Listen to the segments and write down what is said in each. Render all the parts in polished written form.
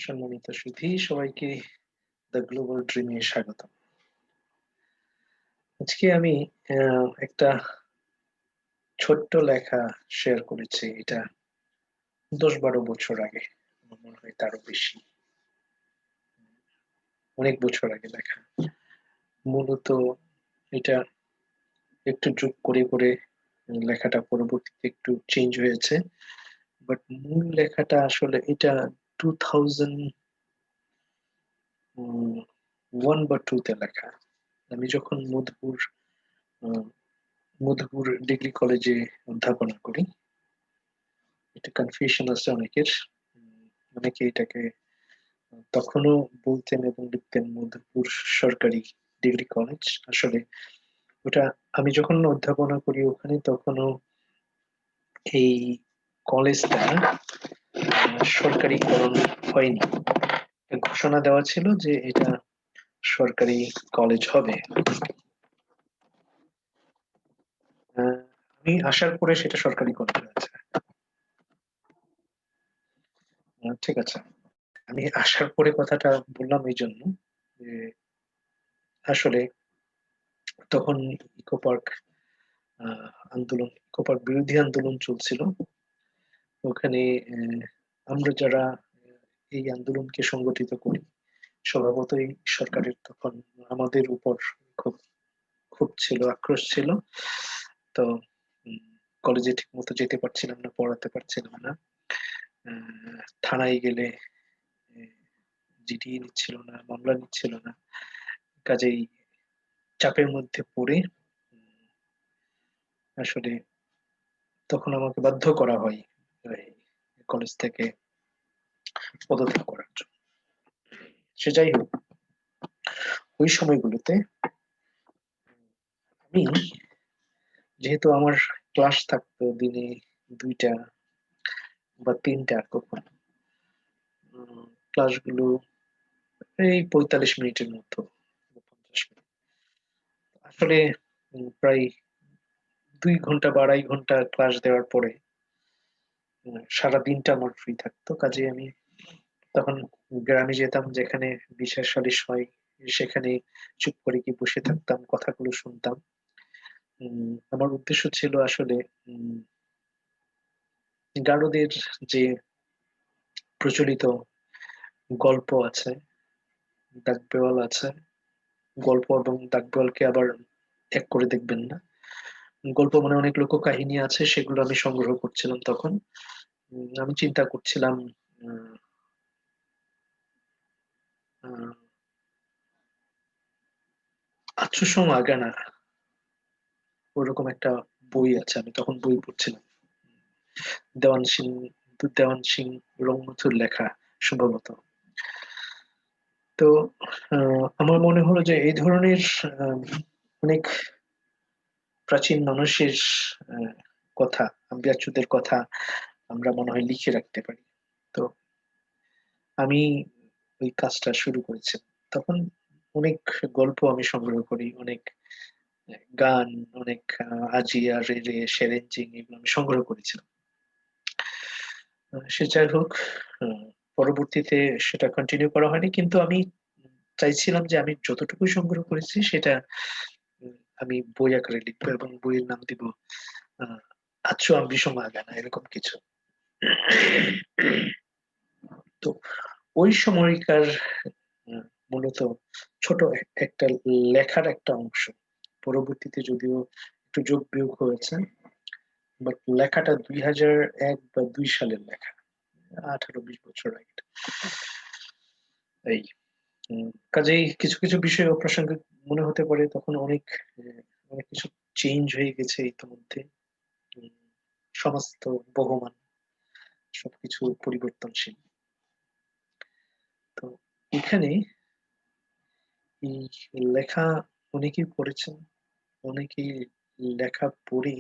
সম্মানিত সুধী সবাইকে the global ড্রিমে স্বাগত। আজকে আমি একটা ছোট্ট লেখা শেয়ার করেছি। এটা ১০-১২ বছর আগে। আমার মনে হয় তারও বেশি। অনেক বছর আগে লেখা। মূলত এটা একটু যোগ করে লেখাটা পরবর্তীতে একটু চেঞ্জ হয়েছে। বাট মূল লেখাটা আসলে এটা 2001 বা 2 তে লেখা। আমি যখন আ মধুপুর ডিগ্রি কলেজে অধ্যাপনা করি। এটা কনফিউশন আছে অনেকের। অনেকে এটাকে তখনও বলতেন এবং লিখতেন মধুপুর সরকারি ডিগ্রি কলেজ। আসলে ওটা আমি যখন অধ্যাপনা করি ওখানে তখনও এই কলেজটা সরকারিকরণ হয়নি। ঘোষণা দেওয়া ছিল যে এটা সরকারি কলেজ হবে। আমি আসার পরে সেটা সরকারি কলেজ হয়েছে। ঠিক আছে। আমি আসার পরে কথাটা বললাম এইজন্য যে আসলে তখন ইকো পার্ক ইকো পার্ক বিরোধী আন্দোলন চলছিল। ওখানে আমরা যারা এই আন্দোলনকে সংগঠিত করি, স্বভাবতই সরকারের তখন আমাদের উপর খুব ক্ষোভ ছিল, আক্রোশ ছিল। তো উম কলেজে ঠিকমতো যেতে পারছিলাম না, পড়াতে পারছিলাম না। থানায় গেলে এ জিডি নিচ্ছিল না, মামলা নিচ্ছিল না। কাজেই চাপের মধ্যে পড়ে উম আসলে তখন আমাকে বাধ্য করা হয় এই কলেজ থেকে পদত্যাগ করার জন্য। সে যাই হোক, ওই সময়গুলোতে আমি যেহেতু আমার ক্লাস থাকতো দিনে ২ টা বা ৩ টা কখনো। ক্লাসগুলো এই ৪৫ মিনিটের মতো, ৫০ মিনিট। আসলে প্রায় ২ ঘন্টা বা ২.৫ ঘন্টা ক্লাস দেওয়ার পরে সারাদিনটা আমার ফ্রি থাকতো। কাজেই আমি তখন গ্রামে যেতাম যেখানে বিচার সালিশ হয়। সেখানে চুপ করে গিয়ে বসে থাকতাম, কথাগুলো শুনতাম। আমার উদ্দেশ্য ছিল আসলে উম গারদের যে প্রচলিত গল্প আছে, ডাকবেওয়াল আছে। গল্প এবং ডাকবেওয়ালকে আবার এক করে দেখবেন না। গল্প মানে অনেক লোককাহিনী আছে, সেগুলো আমি সংগ্রহ করছিলাম তখন। আমি চিন্তা করছিলাম আ আ 'আচ্ছুসং আগানা' ওরকম একটা বই আছে। আমি তখন বই পড়ছিলাম। দেওয়ান সিং দেওয়ান সিং রংমথুর লেখা সম্ভবত। তো আ আমার মনে হলো যে এই ধরনের আ অনেক প্রাচীন মানুষের আ কথা, আম্বিয়াচুদের কথা আমরা মনে হয় লিখে রাখতে পারি। তো আমি ওই কাজটা শুরু করেছি। তখন অনেক গল্প আমি সংগ্রহ করি, অনেক গান, অনেক আজিয়া, রেরে, সেরেঞ্জিং এগুলো আমি সংগ্রহ করেছিলাম। সে যাই হোক, আ পরবর্তীতে সেটা কন্টিনিউ করা হয়নি। কিন্তু আমি চাইছিলাম যে আমি যতটুকু সংগ্রহ করেছি সেটা আমি বই আকারে লিখবো এবং বইয়ের নাম দিব আ 'আচ্ছু আম্বিসং আগানা' এরকম কিছু। তো ওই সময়কার আ মূলত ছোট একটা লেখার একটা অংশ। পরবর্তীতে যদিও একটু যোগ-বিয়োগ হয়েছে। বাট লেখাটা ২০০১ বা ২ সালের লেখা। ১৮-২০ বছর আগের। এই কাজেই কিছু বিষয় অপ্রাসঙ্গিক মনে হতে পারে। তখন অনেক কিছু চেঞ্জ হয়ে গেছে ইতিমধ্যে। উম সমাজ তো বহমান। সবকিছু পরিবর্তনশীল। তো এখানে এই লেখা অনেকেই পড়েছেন। অনেকেই লেখা পড়ে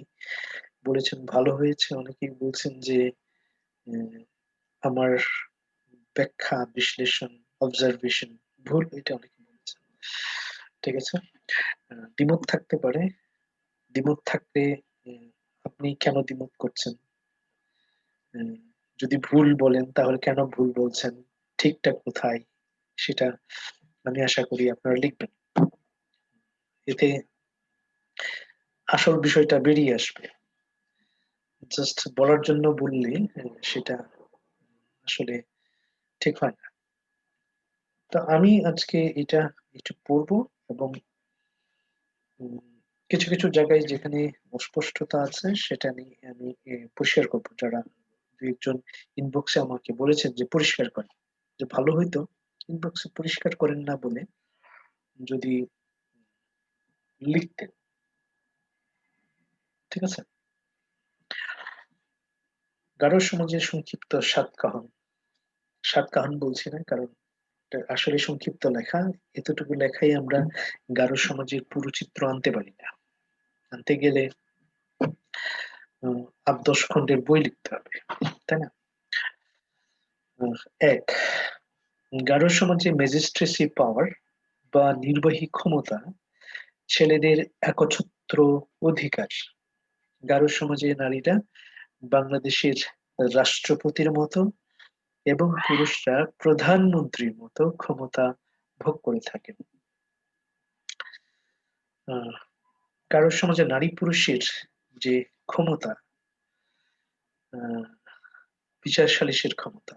বলেছেন ভালো হয়েছে। অনেকেই বলছেন যে অ্যা আমার ব্যাখ্যা, বিশ্লেষণ, অবজারভেশন ভুল, এটা অনেকে বলেছেন। ঠিক আছে? দ্বিমত থাকতে পারে। দ্বিমত থাকলে উম আপনি কেন দ্বিমত করছেন? উম যদি ভুল বলেন তাহলে কেন ভুল বলছেন? ঠিকঠাক কোথায়, সেটা আমি আশা করি আপনারা লিখবেন। এতে আসল বিষয়টা বেরিয়ে আসবে। জাস্ট বলার জন্য বললে সেটা আসলে ঠিক হয় না। তো আমি আজকে এটা একটু পড়বো এবং উম, কিছু কিছু জায়গায় যেখানে অস্পষ্টতা আছে সেটা নিয়ে আমি পরিষ্কার করবো। যারা দু একজন ইনবক্সে আমাকে বলেছেন যে পরিষ্কার করেন, যে ভালো হইতো ইনবক্সে পরিষ্কার করেন না বলে যদি লিখতেন। ঠিক আছে। গারো সমাজের সংক্ষিপ্ত সাতকাহন। সাতকাহন বলছি না কারণ এটা আসলে সংক্ষিপ্ত লেখা। এতটুকু লেখাই আমরা গারো সমাজের পুরো চিত্র আনতে পারি না। আনতে গেলে ৮-১০ খণ্ডের বই লিখতে হবে, তাই না? এক, গারো সমাজে ম্যাজিস্ট্রেসি পাওয়ার বা নির্বাহী ক্ষমতা ছেলেদের একচ্ছত্র অধিকার। গারো সমাজে নারীরা বাংলাদেশের রাষ্ট্রপতির মতো এবং পুরুষরা প্রধানমন্ত্রীর মতো ক্ষমতা ভোগ করে থাকেন। আহ, গারো সমাজে নারী পুরুষের যে ক্ষমতা, আহ, বিচার সালিসের ক্ষমতা,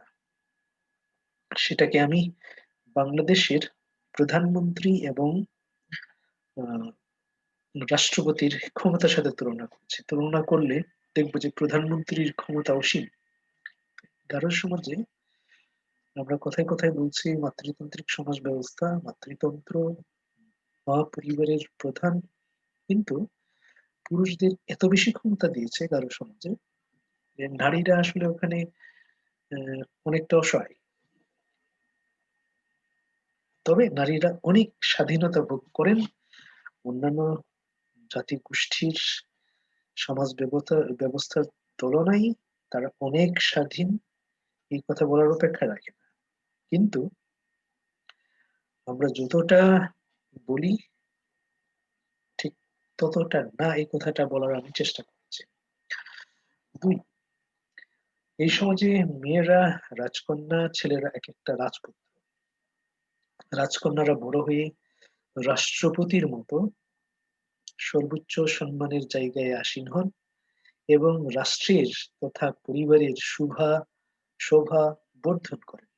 সেটাকে আমি বাংলাদেশের প্রধানমন্ত্রী এবং আহ, রাষ্ট্রপতির ক্ষমতার সাথে তুলনা করছি। তুলনা করলে দেখবো যে প্রধানমন্ত্রীর ক্ষমতা অসীম। গারো সমাজে আমরা কথায় কথায় বলছি মাতৃতান্ত্রিক সমাজ ব্যবস্থা, মাতৃতন্ত্র, মা পরিবারের প্রধান, কিন্তু পুরুষদের এত বেশি ক্ষমতা দিয়েছে গারো সমাজে যে নারীরা আসলে ওখানে অনেকটা অসহায়। তবে নারীরা অনেক স্বাধীনতা ভোগ করেন অন্যান্য জাতি গোষ্ঠীর সমাজ ব্যবস্থার তুলনায়। তারা অনেক স্বাধীন, এই কথা বলার অপেক্ষা রাখে না। কিন্তু আমরা যতটা বলি ঠিক ততটা না, এই কথাটা বলার আমি চেষ্টা করছি। দুই, এই সমাজে মেয়েরা রাজকন্যা, ছেলেরা এক একটা রাজপুত্র। রাজকন্যারা বড় হয়ে রাষ্ট্রপতির মতো সর্বোচ্চ সম্মানের জায়গায় আসীন হন এবং রাষ্ট্রের তথা পরিবারের শোভা বর্ধন করেন।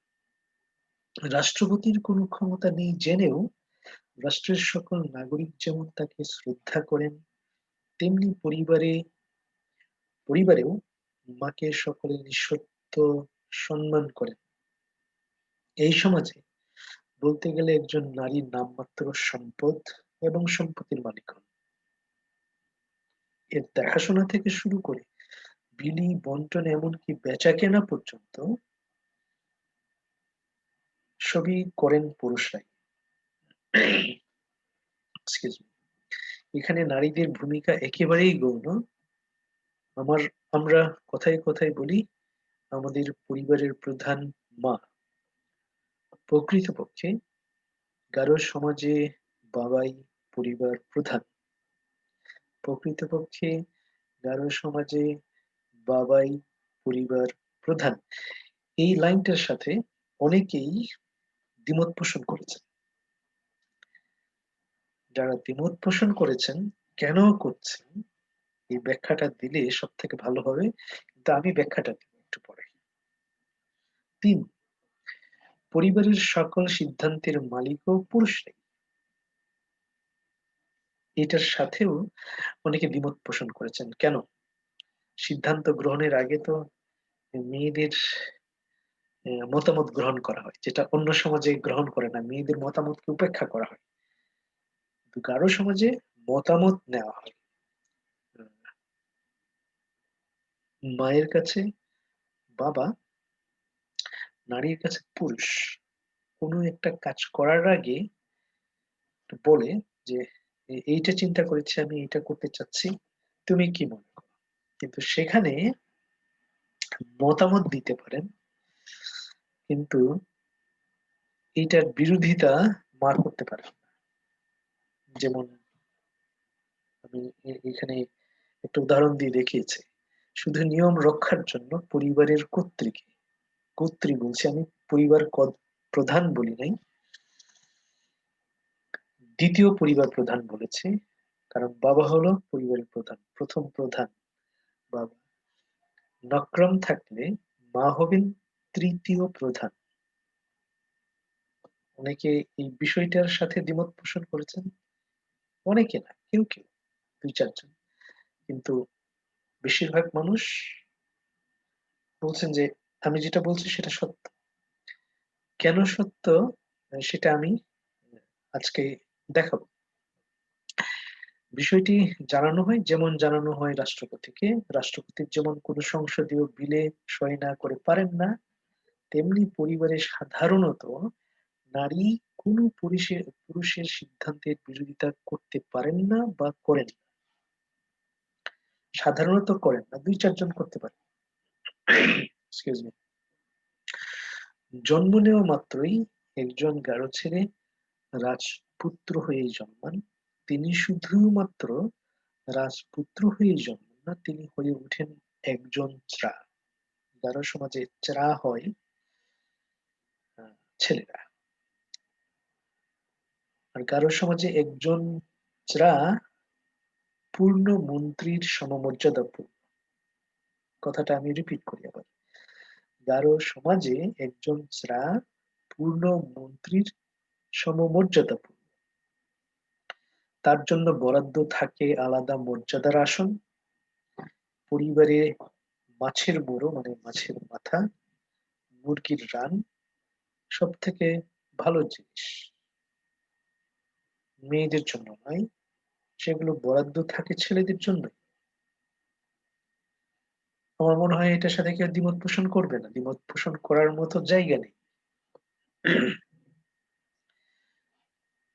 রাষ্ট্রপতির কোনো ক্ষমতা নেই জেনেও রাষ্ট্রের সকল নাগরিক যেমন তাকে শ্রদ্ধা করেন, তেমনি পরিবারেও মাকে সকলে নিঃশর্ত সম্মান করেন। এই সমাজে বলতে গেলে একজন নারীর নামমাত্র সম্পদ এবং সম্পত্তির মালিক হন। এর দেখাশোনা থেকে শুরু করে বিলি বন্টন এমনকি বেচা কেনা পর্যন্ত সবই করেন পুরুষরাই। Excuse me। এখানে নারীদের ভূমিকা একেবারেই গৌণ। আমার আমরা কথায় কথায় বলি আমাদের পরিবারের প্রধান মা। প্রকৃতপক্ষে গারো সমাজে বাবাই পরিবার প্রধান। প্রকৃতপক্ষে গারো সমাজে বাবাই পরিবার প্রধান। এই লাইনটার সাথে অনেকেই দ্বিমত পোষণ করেছেন। যারা দ্বিমত পোষণ করেছেন, কেন করছেন, এই ব্যাখ্যাটা দিলে সব থেকে ভালো হবে, কিন্তু আমি ব্যাখ্যাটা দিব একটু পরে। তিন, পরিবারের সকল সিদ্ধান্তের মালিকও পুরুষরাই। এটার সাথেও অনেকে দ্বিমত পোষণ করেছেন। কেন? সিদ্ধান্ত গ্রহণের আগে তো মেয়েদের মতামত গ্রহণ করা হয়, যেটা অন্য সমাজে গ্রহণ করে না, মেয়েদের মতামতকে উপেক্ষা করা হয়। কিন্তু গারো সমাজে মতামত নেওয়া হয়। মায়ের কাছে বাবা, নারীর কাছে পুরুষ। কোনো একটা কাজ করার আগে বলে যে এইটা চিন্তা করেছি, আমি এইটা করতে চাচ্ছি, তুমি কি মনে করো? কিন্তু সেখানে মতামত দিতে পারেন, কিন্তু এইটার বিরোধিতা মা করতে পারেন না। যেমন আমি এখানে একটা উদাহরণ দিয়ে দেখিয়েছি। শুধু নিয়ম রক্ষার জন্য পরিবারের কর্ত্রী বলছি আমি, পরিবার প্রধান বলি নাই, দ্বিতীয় পরিবার প্রধান বলেছে, কারণ বাবা হলো পরিবারের প্রধান, প্রথম প্রধান বাবা। নক্রম থাকলে মা হবেন তৃতীয় প্রধান। অনেকে এই বিষয়টার সাথে দ্বিমত পোষণ করেছেন, অনেকে না, কেউ কেউ, দুই চারজন, কিন্তু বেশিরভাগ মানুষ বলছেন যে আমি যেটা বলছি সেটা সত্য। কেন সত্য সেটা আমি আজকে দেখাবো। বিষয়টি জানানো হয় যেমন জানানো হয় রাষ্ট্রপতিকে। রাষ্ট্রপতির যেমন কোনো সংসদীয় বিলে সই না করে পারেন না, তেমনি পরিবারে সাধারণত নারী কোনো পুরুষের সিদ্ধান্তের বিরোধিতা করতে পারেন না বা করেন না। সাধারণত করেন না, দুই চারজন করতে পারেন। Excuse me. জন্ম নেওয়া মাত্রই একজন গারো ছেলে রাজপুত্র হয়েই জন্মান। তিনি শুধুমাত্র রাজপুত্র হয়েই জন্মান না, তিনি হয়ে ওঠেন একজন চ্রা। গারো সমাজে চ্রা হয় ছেলেরা, আর গারো সমাজে একজন চ্রা পূর্ণ মন্ত্রীর সমমর্যাদাপূর্ণ। কথাটা আমি রিপিট করি আবার। গারো সমাজে একজন চ্রা পূর্ণ মন্ত্রীর সমমর্যাদাপূর্ণ। তার জন্য বরাদ্দ থাকে আলাদা মর্যাদার আসন, পরিবারে মাছের বড়ো মানে মাছের মাথা, মুরগির রান, সব থেকে ভালো জিনিস। মেয়েদের জন্য নয়, সেগুলো বরাদ্দ থাকে ছেলেদের জন্য। আমার মনে হয় এটার সাথে কেউ দ্বিমত পোষণ করবে না, দ্বিমত পোষণ করার মতো জায়গা নেই।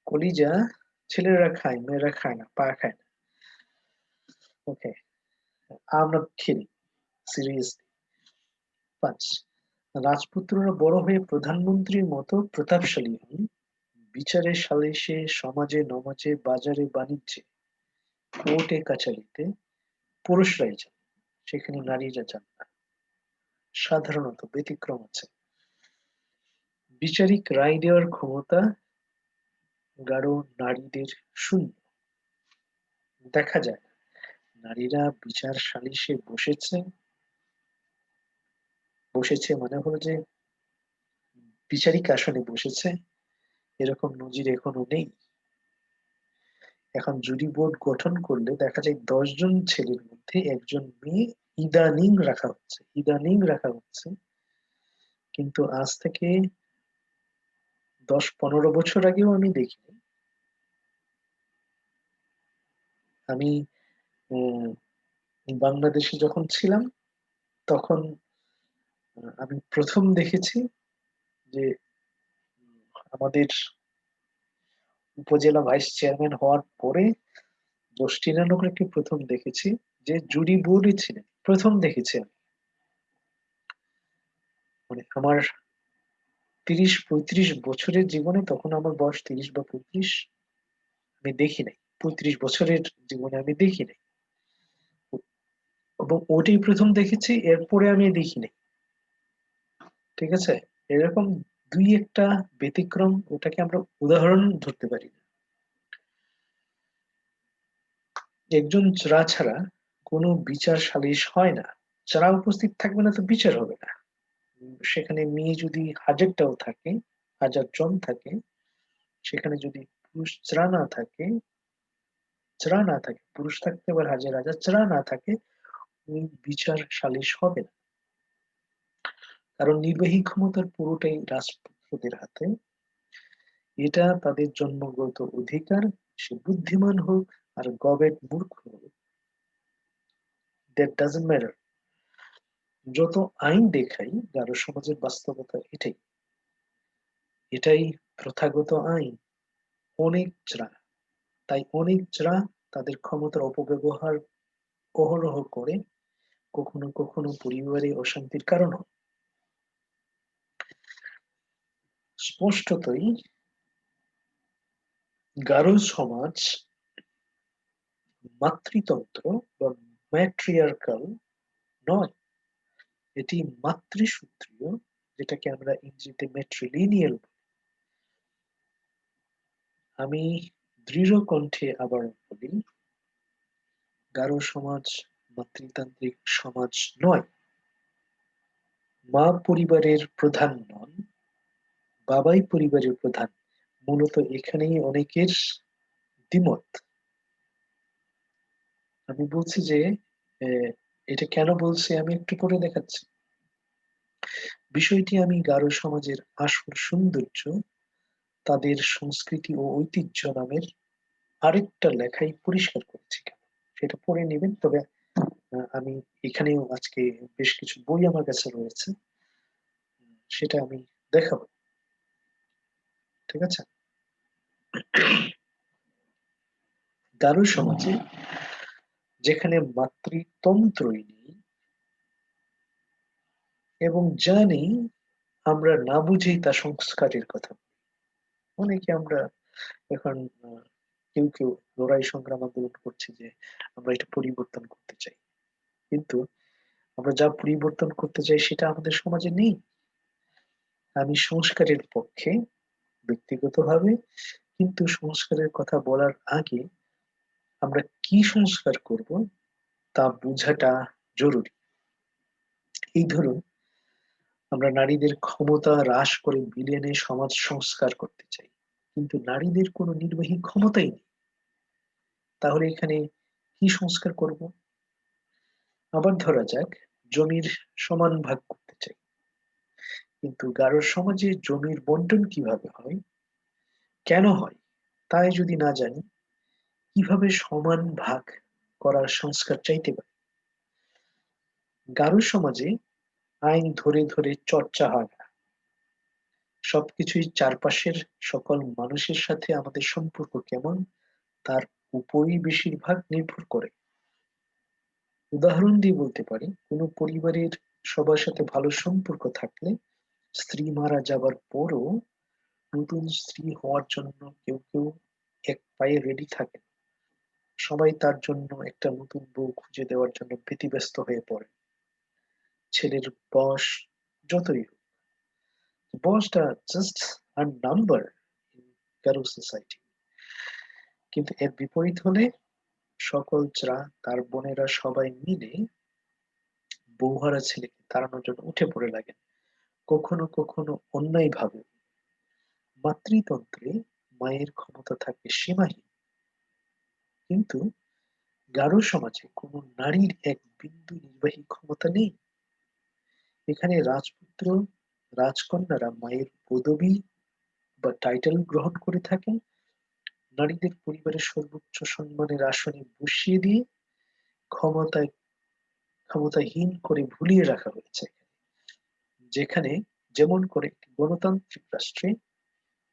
কলিজা ছেলেরা খায়, মেয়েরা খায় না, পা খায় না। Okay, I am not kidding, seriously. 5, রাজপুত্ররা বড় হয়ে প্রধানমন্ত্রীর মতো প্রতাপশালী হন। বিচারে সালিসে সমাজে নমাজে বাজারে বাণিজ্যে কোর্টে কাচারিতে পুরুষরাই যান, সেখানে নারীরা যান না। সাধারণত ব্যতিক্রম আছে। বিচারিক রায় দেওয়ার ক্ষমতা গাঢ় নারীদের শূন্য। দেখা যায় না নারীরা বিচার সালিসে বসেছে, বসেছে মানে হলো যে বিচারিক আসনে বসেছে, এরকম নজির এখনো নেই। এখন জুরি বোর্ড গঠন করলে দেখা যায় 10 জন ছেলের মধ্যে একজন মেয়ে ইদানিং রাখা হচ্ছে, ইদানিং রাখা হচ্ছে। কিন্তু আজ থেকে 10-15 বছর আগেও আমি দেখিনি। আমি বাংলাদেশে যখন ছিলাম তখন আমি প্রথম দেখেছি যে আমাদের উপজেলা ভাইস চেয়ারম্যান হওয়ার পরে 10টি প্রথম দেখেছি যে জুরি বোর্ডে ছিলেন, প্রথম দেখেছি আমি। মানে আমার 30-35 বছরের জীবনে, তখন আমার বয়স 30 বা 35, আমি দেখি নাই। 35 বছরের জীবনে আমি দেখি নাই, এবং ওটাই প্রথম দেখেছি, এরপরে আমি দেখি নাই। ঠিক আছে, এরকম দুই একটা ব্যতিক্রম, ওটাকে আমরা উদাহরণ ধরতে পারি না। একজন চোরা ছাড়া কোনো বিচার সালিশ হয় না। যারা উপস্থিত থাকবে না তো বিচার হবে না। সেখানে মেয়ে যদি 1000টাও থাকে, 1000 জন থাকে, সেখানে যদি পুরুষ চোরা না থাকে, চোরা না থাকে, পুরুষ থাকতে আবার হাজার হাজার, চোরা না থাকে, ওই বিচার সালিশ হবে না। কারণ নির্বাহী ক্ষমতার পুরোটাই রাজপুত্রদের হাতে। এটা তাদের জন্মগত অধিকার। সে বুদ্ধিমান হোক আর গবেট মূর্খ হোক, দ্যাট ডাজন্ট ম্যাটার। যত আইন দেখাই গারো সমাজের বাস্তবতা এটাই, এটাই প্রথাগত আইন। অনেক চড়া, তাই অনেক চড়া তাদের ক্ষমতার অপব্যবহার অহরহ করে, কখনো কখনো পরিবারে অশান্তির কারণ হয়। স্পষ্টতই গারো সমাজ মাতৃতন্ত্র বা ম্যাট্রিয়ার্কাল নয়, এটি মাতৃসূত্রীয়, যেটাকে আমরা ইংরেজিতে মেট্রিলিনিয়াল। আমি দৃঢ় কণ্ঠে আবার বলি, গারো সমাজ মাতৃতান্ত্রিক সমাজ নয়। মা পরিবারের প্রধান নন, বাবাই পরিবারের প্রধান। মূলত এখানেই অনেকের দ্বিমত। আমি বলছি যে এটা কেন বলছি আমি একটু পরে দেখাচ্ছি। বিষয়টি আমি গারো সমাজের আসল সৌন্দর্য, তাদের সংস্কৃতি ও ঐতিহ্য নামের আরেকটা লেখায় পরিষ্কার করেছি। সেটা পড়ে নেবেন। তবে আমি এখানেও আজকে বেশ কিছু বই আমার কাছে রয়েছে, সেটা আমি দেখাবো। ঠিক আছে। গারো সমাজে যেখানে মাতৃতন্ত্রই নেই এবং যা নেই আমরা না বুঝেই তা সংস্কারের কথা। অনেকে আমরা এখন কেউ কেউ লড়াই সংগ্রাম আন্দোলন করছে যে আমরা এটা পরিবর্তন করতে চাই, কিন্তু আমরা যা পরিবর্তন করতে চাই সেটা আমাদের সমাজে নেই। আমি সংস্কারের পক্ষে ব্যক্তিগতভাবে, কিন্তু সংস্কারের কথা বলার আগে আমরা কি সংস্কার করব তা বোঝাটা জরুরি। এই ধরুন, আমরা নারীদের ক্ষমতা হ্রাস করে বিলিয়নে সমাজ সংস্কার করতে চাই, কিন্তু নারীদের কোনো নির্বাহী ক্ষমতাই নেই। তাহলে এখানে কি সংস্কার করব? আবার ধরা যাক জমির সমান ভাগ করতে চাই, কিন্তু গারো সমাজে জমির বন্টন কিভাবে হয়, কেন হয়, তাই যদি না জানি, কিভাবে সমান ভাগ করার সংস্কার চাইতে পারি? গারো সমাজে আইন ধরে ধরে চর্চা হয় না। সবকিছুই চারপাশের সকল মানুষের সাথে আমাদের সম্পর্ক কেমন তার উপরই বেশিরভাগ নির্ভর করে। উদাহরণ দিয়ে বলতে পারি, কোনো পরিবারের সবার সাথে ভালো সম্পর্ক থাকলে স্ত্রী মারা যাবার পরও নতুন স্ত্রী হওয়ার জন্য কেউ কেউ এক পায়ে রেডি থাকে। সবাই তার জন্য একটা নতুন বউ খুঁজে দেওয়ার জন্য ব্যতিব্যস্ত হয়ে পড়ে। ছেলের বয়স যতই হোক, বয়সটা জাস্ট আর নাম্বার ইন কারো সোসাইটি। কিন্তু এর বিপরীত হলে সকল তার বোনেরা সবাই মিলে বৌহারা ছেলেকে তাড়ানোর জন্য উঠে পড়ে লাগেন, কখনো কখনো অন্যায় ভাবে। মাতৃতন্ত্রে মায়ের ক্ষমতা থাকে সীমাহীন, কিন্তু গারো সমাজে কোনো নারীর এক বিন্দু নির্বাহী ক্ষমতা নেই। এখানে রাজপুত্র রাজকন্যারা মায়ের পদবি বা টাইটেল গ্রহণ করে থাকেন, নারীদের পরিবারের সর্বোচ্চ সম্মানের আসনে বসিয়ে দিয়ে ক্ষমতায় ক্ষমতাহীন করে ভুলিয়ে রাখা হয়েছে। যেখানে যেমন করে একটি গণতান্ত্রিক রাষ্ট্রে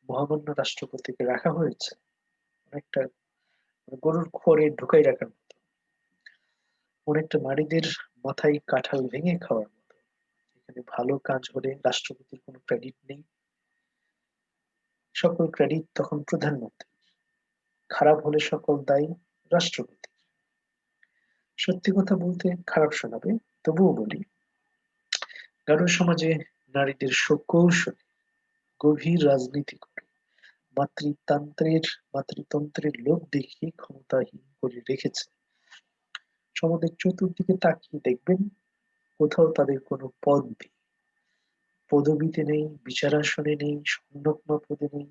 মহামান্য রাষ্ট্রপতিকে রাখা হয়েছে অনেকটা গরুর খড়ে ঢুকাই রাখার মতো, অনেকটা নারীদের মাথায় কাঁঠাল ভেঙে খাওয়ার মতো। এখানে ভালো কাজ হলে রাষ্ট্রপতির কোনো ক্রেডিট নেই, সকল ক্রেডিট তখন প্রধানমন্ত্রী। খারাপ হলে সকল দায়ী রাষ্ট্রপতি। সত্যি কথা বলতে খারাপ শোনাবে, তবুও বলি, গারো সমাজে নারীদের সুকৌশলে গভীর রাজনীতি করে মাতৃতন্ত্রের লোক দেখিয়ে ক্ষমতাহীন করে রেখেছে। সমাজের চতুর্দিকে তাকিয়ে দেখবেন, কোথাও তাদের কোনো পদ নেই, পদবিতে নেই, বিচার আসনে নেই, সংলগ্ন পদে নেই,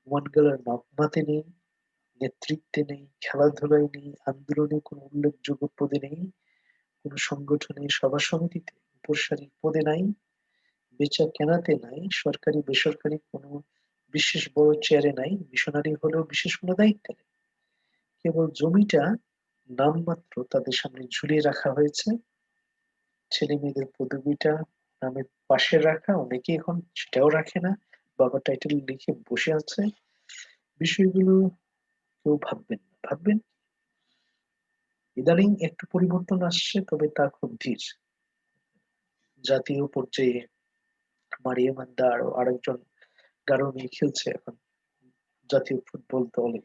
ওয়ানগালার নগ্মাতে নেই, নেতৃত্বে নেই, খেলাধুলায় নেই, আন্দোলনে কোনো উল্লেখযোগ্য পদে নেই, কোনো সংগঠনে সভা সমিতিতে উপরসারির পদে নাই, বেচা কেনাতে নাই, সরকারি বেসরকারি কোনো বিশেষ বড় চেয়ারে নাই, মিশনারি হলেও বিশেষ কোনো দায়িত্বে নেই। কেবল জমিটা নামমাত্র তাদের সামনে ঝুলিয়ে রাখা হয়েছে। ছেলে মেয়েদের পদবিটা নামের পাশে রাখা, অনেকে এখন সেটাও রাখে না, বাবা টাইটেল লিখে বসে আছে। বিষয়গুলো কেউ ভাববেন না, ভাববেন। ইদানিং একটু পরিবর্তন আসছে, তবে তা খুব ধীর। জাতীয় পর্যায়ে মারিয়া মান্দা আরো আরেকজন গারো মেয়ে খেলছে এখন জাতীয় ফুটবল দলে,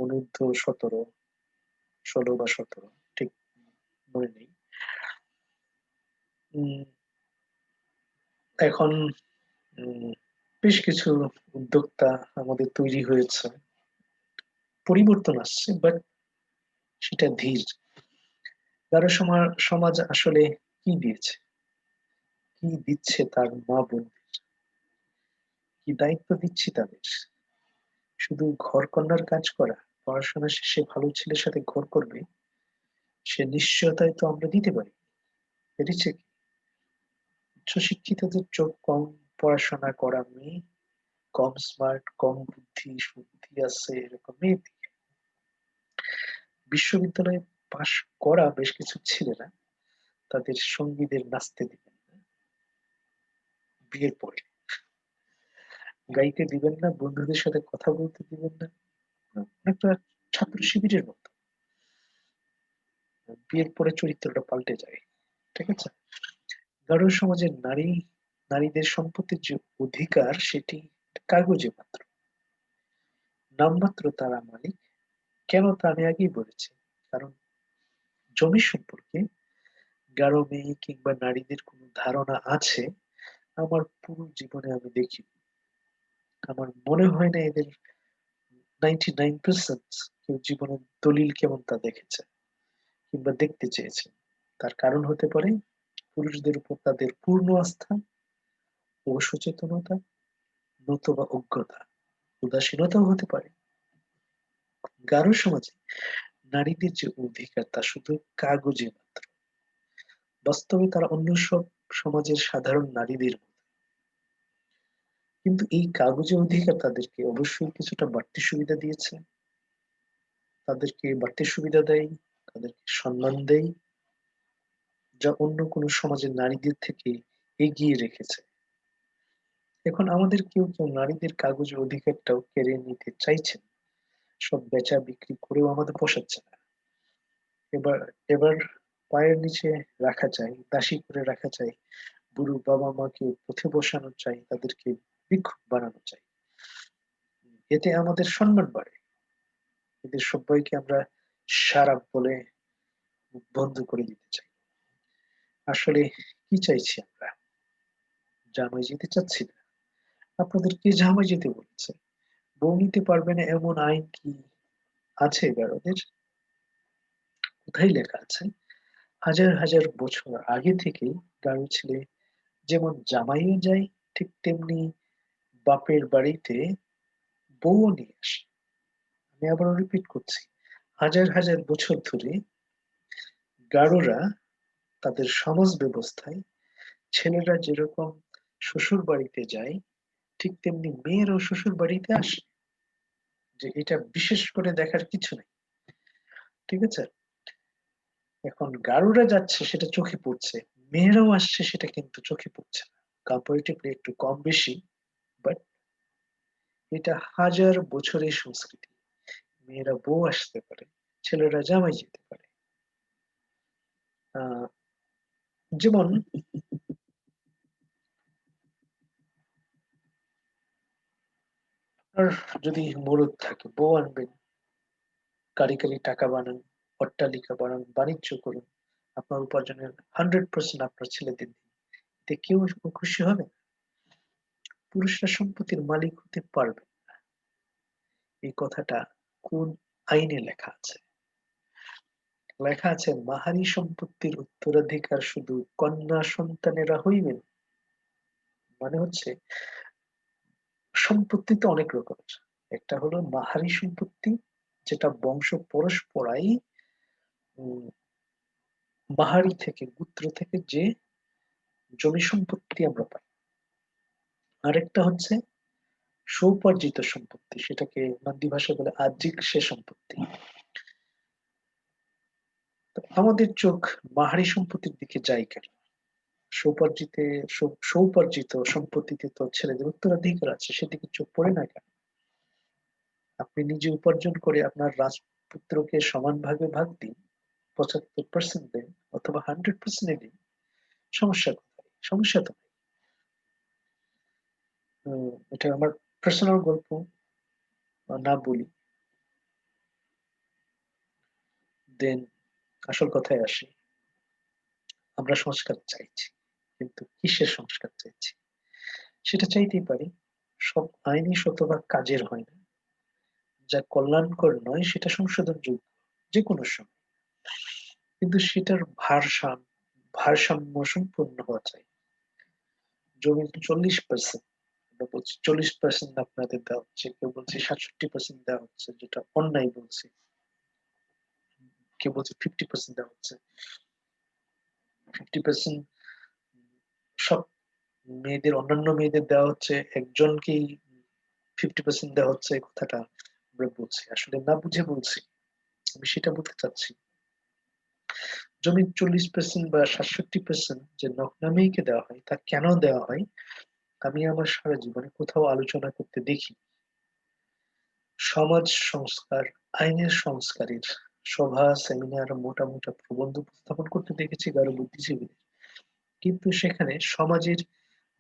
অনূর্ধ্ব 17, 16 বা 17, ঠিক মনে নেই। এখন বেশ কিছু উদ্যোক্তা আমাদের তৈরি হয়েছে, পরিবর্তন আসছে, বাট সেটা ধীর। গারো সমাজ আসলে কি দিয়েছে, কি দিচ্ছে তার মা বোনদের, কি দায়িত্ব দিচ্ছি তাদের? শুধু ঘর কন্যার কাজ করা, পড়াশোনা শেষে ভালো ছেলের সাথে ঘর করবে, সে নিশ্চয়তাই তো আমরা দিতে পারি। পেরেছে কি? উচ্চশিক্ষিতদের চোখ কম পড়াশোনা করা মেয়ে, কম স্মার্ট, কম বুদ্ধি আছে এরকম মেয়ে দিয়ে বিশ্ববিদ্যালয়ে পাশ করা বেশ কিছু ছেলেরা তাদের সঙ্গীদের নাচতে দিবেন না, বিয়ের পরে গাইতে দিবেন না, বন্ধুদের সাথে কথা বলতে দিবেন না। একটা ছাত্র শিবিরের মতো বিয়ের পরে চরিত্রটা পাল্টে যায়। ঠিক আছে? গারো সমাজের নারীদের সম্পত্তির যে অধিকার সেটি কাগজে মাত্র, নামমাত্র তারা মালিক। কেন তা আমি আগেই বলেছি। কারণ জমি সম্পর্কে গারো মেয়ে কিংবা নারীদের কোনো ধারণা আছে আমার পুরো জীবনে আমি দেখি। আমার মনে হয় না এদের 99% কেউ জীবনের দলিল কেমন তা দেখেছে কিংবা দেখতে চেয়েছে। তার কারণ হতে পারে পুরুষদের উপর তাদের পূর্ণ আস্থা, অসচেতনতা, নতুবা অজ্ঞতা, উদাসীনতাও হতে পারে। গারো সমাজে নারীদের যে অধিকার তা শুধু কাগজে মাত্র, বাস্তবে তারা অন্য সব সমাজের সাধারণ নারীদের মতো। কিন্তু এই কাগজে অধিকার তাদেরকে অবশ্যই কিছুটা বাড়তি সুবিধা দিয়েছে, তাদেরকে বাড়তি সুবিধা দেয়, তাদেরকে সম্মান দেয়, যা অন্য কোনো সমাজের নারীদের থেকে এগিয়ে রেখেছে। এখন আমাদের কেউ কেউ নারীদের কাগজের অধিকারটাও কেড়ে নিতে চাইছেন, সব বেচা বিক্রি করেও আমাদের পোষাচ্ছে না। এবার এবার পায়ের নিচে রাখা চাই, দাসী করে রাখা চাই, বুড়ো বাবা মাকে পথে বসানো চাই, তাদেরকে ভিক্ষুক বানানো চাই। এতে আমাদের সম্মান বাড়ে, এদের সবাইকে আমরা সারাপ বলে মুখ বন্ধ করে দিতে চাই। আসলে কি চাইছি আমরা? জামাই যেতে চাচ্ছি না। আপনাদের কে জামাই যেতে বলেছে? বউ নিতে পারবে না এমন আইন কি আছে গারদের? কোথায় লেখা আছে হাজার হাজার বছর আগে থেকে গারো ছেলে যেমন জামাইও যায়, ঠিক তেমনি বাপের বাড়িতে বউও নিয়ে আসে? আমি আবারও রিপিট করছি, হাজার হাজার বছর ধরে গারোরা তাদের সমাজ ব্যবস্থায় ছেলেরা যেরকম শ্বশুর বাড়িতে যায়, ঠিক তেমনি মেয়েরও শ্বশুর বাড়িতে আসে। যে এটা বিশেষ করে দেখার কিছু নেই। ঠিক আছে? এখন গারুরা যাচ্ছে সেটা চোখে পড়ছে, মেয়েরাও আসছে সেটা কিন্তু চোখে পড়ছে না। কম্পারেটিভলি একটু কম বেশি, বাট এটা হাজার বছরের সংস্কৃতি। মেয়েরা বউ আসতে পারে, ছেলেরা জামাই যেতে পারে। আহ যেমন আপনার যদি মুরুদ থাকে, বউ আনবেন, কারি কারি টাকা বানান, অট্টালিকা বানান, বাণিজ্য করুন, আপনার উপার্জনের 100% আপনার ছেলেদের দিন। এতে কেউ খুশি হবে না? পুরুষরা সম্পত্তির মালিক হতে পারবে না, এই কথাটা কোন আইনে লেখা আছে? লেখা আছে মাহারি সম্পত্তির উত্তরাধিকার শুধু কন্যা সন্তানেরা হইবেন। মানে হচ্ছে সম্পত্তি তো অনেক রকমের। একটা হলো মাহারি সম্পত্তি, যেটা বংশ পরস্পরাই উম, মাহারি থেকে গোত্র থেকে যে জমি সম্পত্তি আমরা পাই। আরেকটা হচ্ছে সৌপার্জিত সম্পত্তি, সেটাকে মান্দি ভাষায় বলে আহ্বিক সে সম্পত্তি। তো আমাদের চোখ মাহারি সম্পত্তির দিকে যায় কেন? সৌপার্জিতে সৌপার্জিত সম্পত্তিতে তো ছেলেদের উত্তরাধিকার আছে, সেদিকে চোখ পড়ে না কেন? আপনি নিজে উপার্জন করে আপনার রাজপুত্রকে সমান ভাগে ভাগ দিন, 75% দেন অথবা 100% দিন, সমস্যা কোথায়? সমস্যা তো নেই। এটা আমার পার্সোনাল গল্প, না বলি দেন আসল কথায় আসি। আমরা সংস্কার চাইছি, কিন্তু কিসের সংস্কার চাইছি? সেটা চাইতেই পারি। সব আইনই শতভাগ কাজের হয় না। যা কল্যাণকর নয় সেটা সংশোধনযোগ্য যেকোনো সময়। কিন্তু সেটার ভারসাম্য সম্পূর্ণ হওয়া চাই। জমির 40% আমরা বলছি 40% আপনাদের দেওয়া হচ্ছে, কেউ বলছে 67% দেওয়া হচ্ছে, যেটা অন্যায় বলছি। কেউ বলছে 50% দেওয়া হচ্ছে। 50% সব মেয়েদের, অন্যান্য মেয়েদের দেওয়া হচ্ছে, একজনকেই 50% দেওয়া হচ্ছে, এই কথাটা আমরা বলছি আসলে না বুঝে বলছি। আমি সেটা বলতে চাচ্ছি, জমির 40% বা 67% যে নগ্ন মেয়েকে দেওয়া হয়, তা কেন দেওয়া হয় আমি আমার সারা জীবনে কোথাও আলোচনা করতে দেখি। সমাজ সংস্কার, আইনের সংস্কারের সভা, সেমিনার, মোটা মোটা প্রবন্ধ উপস্থাপন করতে দেখেছি কারো বুদ্ধিজীবীদের, কিন্তু সেখানে সমাজের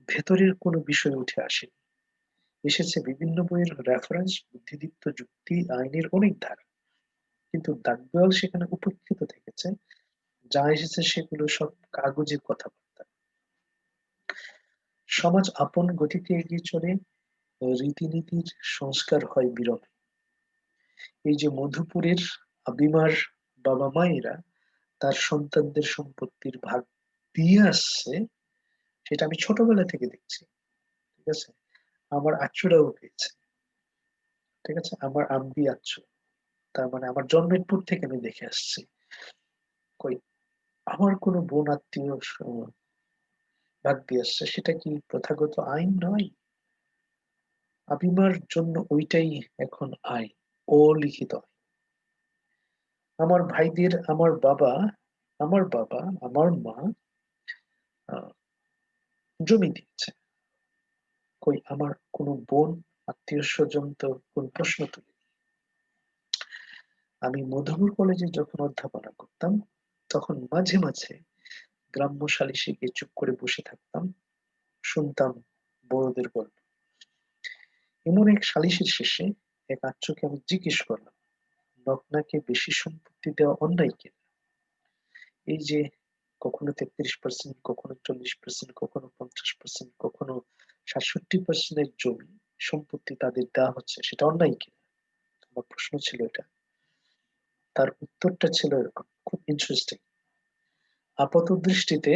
ভেতরের কোনো বিষয় উঠে আসে। এসেছে বিভিন্ন বইয়ের রেফারেন্স, বুদ্ধিদীপ্ত যুক্তি, আইনের অনেক ধারা, কিন্তু দাগবেল সেখানে উপেক্ষিত থেকেছে। যা এসেছে সেগুলো সব কাগজের কথাবার্তা। সমাজ আপন গতিতে এগিয়ে চলে, রীতিনীতির সংস্কার হয় বিরল। এই যে মধুপুরের আবিমার বাবা মায়েরা তার সন্তানদের সম্পত্তির ভাগ দিয়ে আসছে, সেটা আমি ছোটবেলা থেকে দেখছি। ঠিক আছে, আমার আচ্ছুরাও পেয়েছে। ঠিক আছে, আমার আম্বি আচ্ছু, তার মানে আমার জন্মের পর থেকে আমি দেখে আসছি। কই আমার কোনো বোন আত্মীয় ভাগ দিয়ে আসছে, সেটা কি প্রথাগত আইন নয়? আবিমার জন্য ওইটাই এখন আইন, ও লিখিত আইন। আমার ভাইদের আমার বাবা আমার মা আহ, জমি দিয়েছে। কই আমার কোনো বোন আত্মীয় স্বজন তো কোন প্রশ্ন তুলে। আমি মধুপুর কলেজে যখন অধ্যাপনা করতাম, তখন মাঝে মাঝে গ্রাম্য সালিশে গিয়ে চুপ করে বসে থাকতাম, শুনতাম বড়দের গল্প। এমন এক সালিশের শেষে এক আচ্চুকে আমি জিজ্ঞেস করলাম, নগ্নাকে বেশি সম্পত্তি দেওয়া অন্যায় কিনা? এই যে কখনো 33%, কখনো 40%, কখনো 50%, কখনো 67%-এর জমি সম্পত্তি তাদের দেওয়া হচ্ছে, সেটা অন্যায় কিনা? আমার প্রশ্ন ছিল এটা। তার উত্তরটা ছিল এরকম, খুব ইন্টারেস্টিং। আপাত দৃষ্টিতে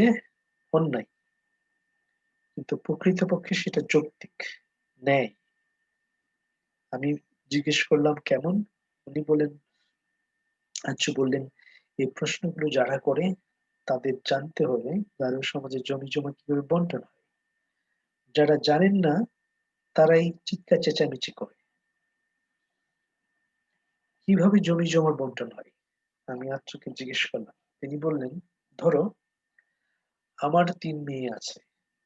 অন্যায়, কিন্তু প্রকৃতপক্ষে সেটা যৌক্তিক, ন্যায়। আমি জিজ্ঞেস করলাম কেমন? উনি বলেন, আচ্ছা বললেন, এই প্রশ্নগুলো যারা করে তাদের জানতে হবে গারো সমাজে জমি জমা কিভাবে বন্টন হয়। যারা জানেন না তারাই চিৎকার চেঁচামেচি করে। কিভাবে জমি জমার বন্টন হয়? আমি আচ্ছুকে জিজ্ঞেস করলাম। তিনি বললেন, ধরো আমার 3 মেয়ে আছে,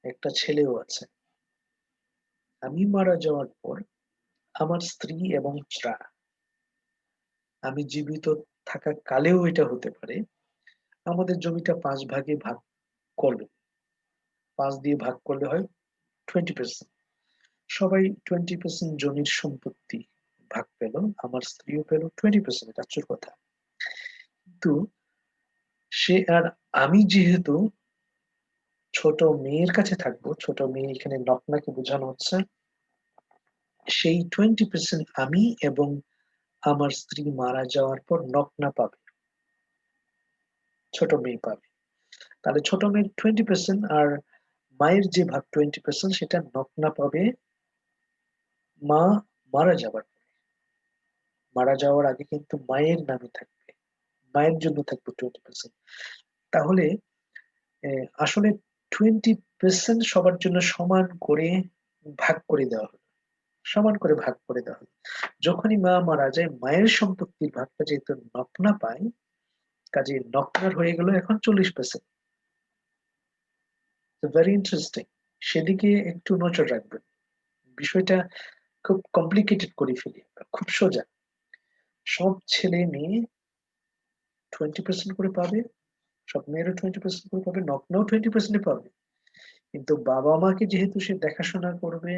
একটা ছেলেও আছে। আমি মারা যাওয়ার পর আমার স্ত্রী এবং আমি জীবিত থাকা কালেও এটা হতে পারে, আমাদের জমিটা 5 ভাগে ভাগ করবে। 5 দিয়ে ভাগ করলে হয় 20%। সবাই 20% জমির সম্পত্তি ভাগ পেল, আমার স্ত্রীও পেল 20%, আচ্ছুর কথা। কিন্তু সে আর আমি যেহেতু ছোট মেয়ের কাছে থাকবো, ছোট মেয়ে এখানে নকনাকে বোঝানো হচ্ছে, সেই 20% আমি এবং আমার স্ত্রী মারা যাওয়ার পর নকনা পাবে, ছোট মেয়ে পাবে। তাহলে ছোট মেয়ের 20% আর মায়ের যে ভাগ 20%, সেটা নকনা পাবে মা মারা যাবার পরে। মারা যাওয়ার আগে কিন্তু মায়ের নামে থাকবে, মায়ের জন্য থাকবে 20%। তাহলে আসলে 20% সবার জন্য সমান করে ভাগ করে দেওয়া হলো, সমান করে ভাগ করে দেওয়া হলো। যখনই মা মারা যায়, মায়ের সম্পত্তির ভাগটা যেহেতু নকনা পায়, কাজে নকনার হয়ে গেল এখন 40%। ভেরি ইন্টারেস্টিং, সেদিকে একটু নজর রাখবেন। বিষয়টা খুব কমপ্লিকেটেড করে ফেলি আমরা, খুব সোজা। সব ছেলে মেয়ে 20% করে পাবে, সব মেয়েরও 20% করে পাবে, নকনাও 20% পাবে। কিন্তু বাবা মাকে যেহেতু সে দেখাশোনা করবে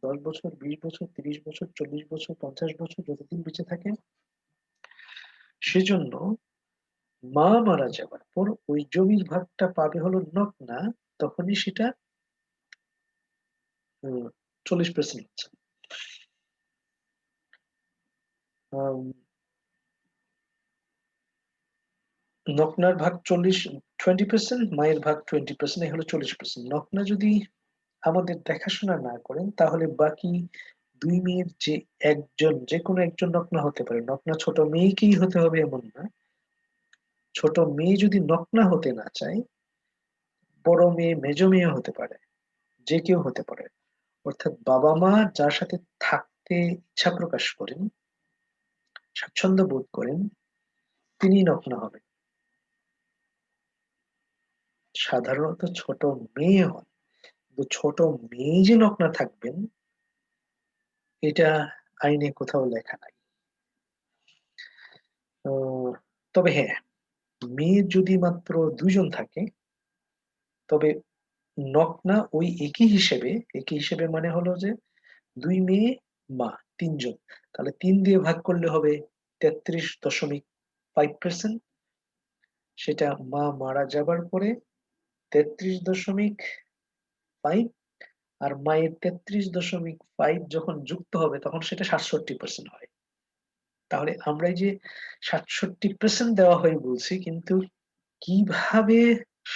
10 বছর, 20 বছর, 30 বছর, 40 বছর, 50 বছর, যতদিন বেঁচে থাকে, সেজন্য মা মারা যাবার পর ওই জমির ভাগটা পাবে হলো নকনা। তখনই সেটা 40% হচ্ছে। নকনার ভাগ 20%, মায়ের ভাগ 20%, এই হলো 40%। নকনা যদি আমাদের দেখাশোনা না করেন তাহলে বাকি দুই মেয়ের যে একজন, যে কোনো একজন নকনা হতে পারে। নকনা ছোট মেয়েকেই হতে হবে এমন না। ছোট মেয়ে যদি নকনা হতে না চায়, বড় মেয়ে মেজ মেয়ে হতে পারে, যে কেউ হতে পারে। অর্থাৎ বাবা মা যার সাথে থাকতে ইচ্ছা প্রকাশ করেন, স্বাচ্ছন্দ্য বোধ করেন, তিনি নগ্ন হবেন। সাধারণত ছোট মেয়ে হন, কিন্তু ছোট মেয়ে যে নগ্ন থাকবেন এটা আইনে কোথাও লেখা নাই। তবে হ্যাঁ, মেয়ে যদি মাত্র দুজন থাকে তবে নগ্না ওই একই হিসেবে মানে হলো যে দুই মেয়ে মা, তিনজন, তাহলে 3 দিয়ে ভাগ করলে হবে 33.5%। সেটা মা মারা যাবার পরে 33.5, আর মায়ের 33.5 যখন যুক্ত হবে তখন সেটা 67% হয়। তাহলে আমরা এই যে 67% দেওয়া হয় বলছি, কিন্তু কিভাবে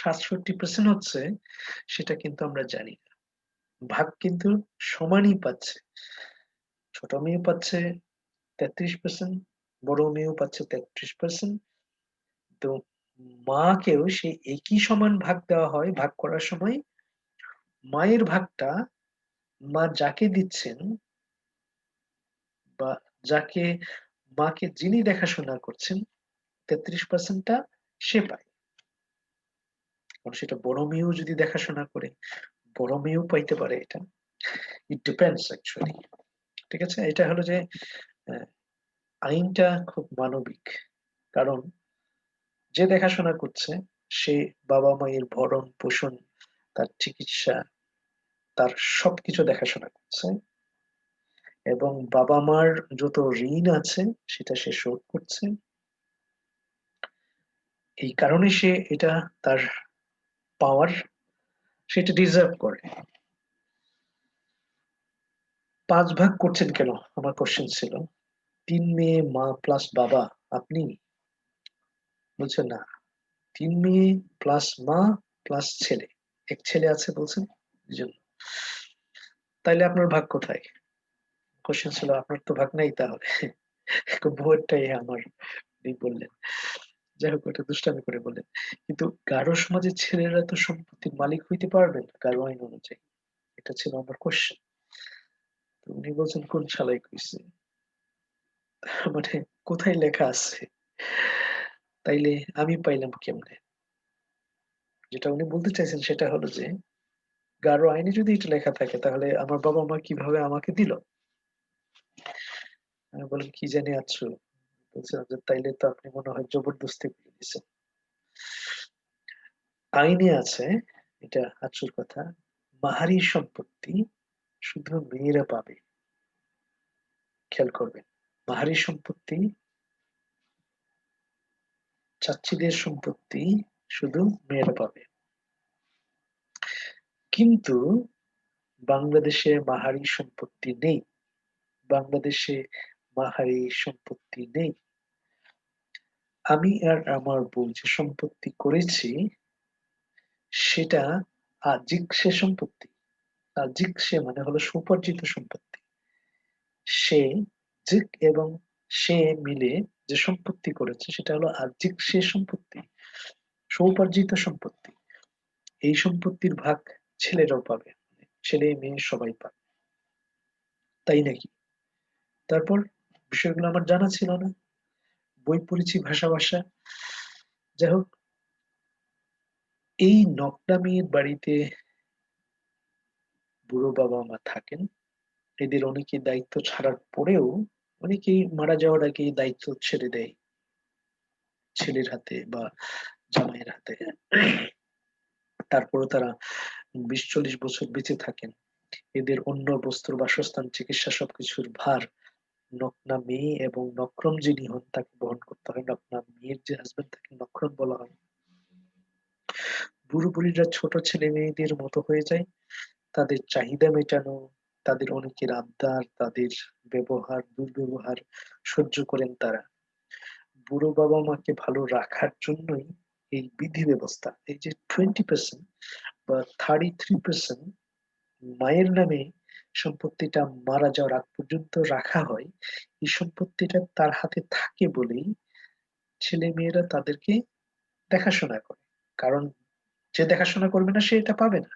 67% হচ্ছে সেটা কিন্তু আমরা জানি না। ভাগ কিন্তু সমানই পাচ্ছে, ছোট মেয়ে পাচ্ছে 33%, বড় মেয়েও পাচ্ছে 33%। তো মাকেও সেই একই সমান ভাগ দেওয়া হয়। ভাগ করার সময় মায়ের ভাগটা মা যাকে দিচ্ছেন বা যাকে মাকে যিনি দেখাশোনা করছেন 33%টা সে পায়। কারণ সেটা বড় মেয়েও যদি দেখাশোনা করে, বড় মেয়েও পাইতে পারে। এটা ইট ডিপেন্ডস অ্যাকচুয়ালি। ঠিক আছে, এটা হলো যে আহ, আইনটা খুব মানবিক। কারণ যে দেখাশোনা করছে সে বাবা মায়ের ভরণ পোষণ, তার চিকিৎসা, তার সবকিছু দেখাশোনা করছে, এবং বাবা মার যত ঋণ আছে সেটা সে শোধ করছে। এই কারণে সে এটা তার পাওয়ার, সেটা ডিজার্ভ করে। 5 ভাগ করছেন কেন, আমার কোশ্চেন ছিল। 3 মেয়ে মা প্লাস বাবা, আপনি বলছেন না, 3 মেয়ে প্লাস মা প্লাস ছেলে, এক ছেলে আছে বলছেন এই জন্য। তাইলে আপনার ভাগ কোথায়? কোশ্চেন ছিল আপনার তো ভাগ নাই তাহলে। বউয়েরটাই আমার, উনি বললেন। যাই হোক, ওটা দুষ্টামি করে বললেন। কিন্তু গারো সমাজের ছেলেরা তো সম্পত্তির মালিক হইতে পারবেন গারো আইন অনুযায়ী, এটা ছিল আমার কোশ্চেন। তো উনি বলছেন কোন শালাই কইছে, মানে কোথায় লেখা আছে? তাইলে আমি পাইলাম কেমনে? যেটা উনি বলতে চাইছেন সেটা হলো যে গারো আইনে যদি এটা লেখা থাকে তাহলে আমার বাবা মা কিভাবে আমাকে দিল? আমি বললাম কি জানি আছো, বলছিলাম যে তাইলে তো আপনি মনে হয় জবরদস্তি করে দিচ্ছেন। আইনে আছে, এটা আচ্ছুর কথা, মাহারি সম্পত্তি শুধু মেয়েরা পাবে। খেয়াল করবেন, মাহারি সম্পত্তি, চাচ্চিদের সম্পত্তি শুধু মেয়েরা পাবে। কিন্তু বাংলাদেশে মাহারি সম্পত্তি নেই। বাংলাদেশে মাহারি সম্পত্তি নেই। আমি আর আমার বউ যে সম্পত্তি করেছি সেটা আজিকসে সম্পত্তি। আজিকসে মানে হলো সুপরিচিত সম্পত্তি। সে, জিক এবং সে মিলে যে সম্পত্তি করেছে সেটা হলো আজিকসে সম্পত্তি, সৌপার্জিত সম্পত্তি। এই সম্পত্তির ভাগ ছেলেরাও পাবে, ছেলে মেয়ে সবাই পাবে। তাই নাকি? তারপর বিষয়গুলো আমার জানা ছিল না, বই পড়েছি ভাষা ভাষা। যাই হোক, এই নকটা মেয়ের বাড়িতে বুড়ো বাবা মা থাকেন। এদের অনেকে দায়িত্ব ছাড়ার পরেও, অনেকেই মারা যাওয়ার আগে এই দায়িত্ব ছেড়ে দেয় ছেলের হাতে বা জামাইয়ের হাতে। তারপরে তারা 20-40 বছর বেঁচে থাকেন। এদের অন্য বস্ত্র, বাসস্থান, চিকিৎসা সবকিছুর ভার নকনা মেয়ে এবং নক্রম যিনি হন তাকে বহন করতে হয়। নকনা মেয়ের যে হাজবেন্ড তাকে নক্রম বলা হয়। বুড়ো বুড়িরা ছোট ছেলে মেয়েদের মতো হয়ে যায়। তাদের চাহিদা মেটানো, তাদের অনেকের আবদার, তাদের ব্যবহার, দুর্ব্যবহার সহ্য করেন তারা। বুড়ো বাবা মাকে ভালো রাখার জন্যই এই বিধি ব্যবস্থা। এই যে 20% বা 33% মায়ের নামে সম্পত্তিটা মারা যাওয়ার আগ পর্যন্ত রাখা হয়, এই সম্পত্তিটা তার হাতে থাকে বলেই ছেলে মেয়েরা তাদেরকে দেখাশোনা করে। কারণ যে দেখাশোনা করবে না সে এটা পাবে না।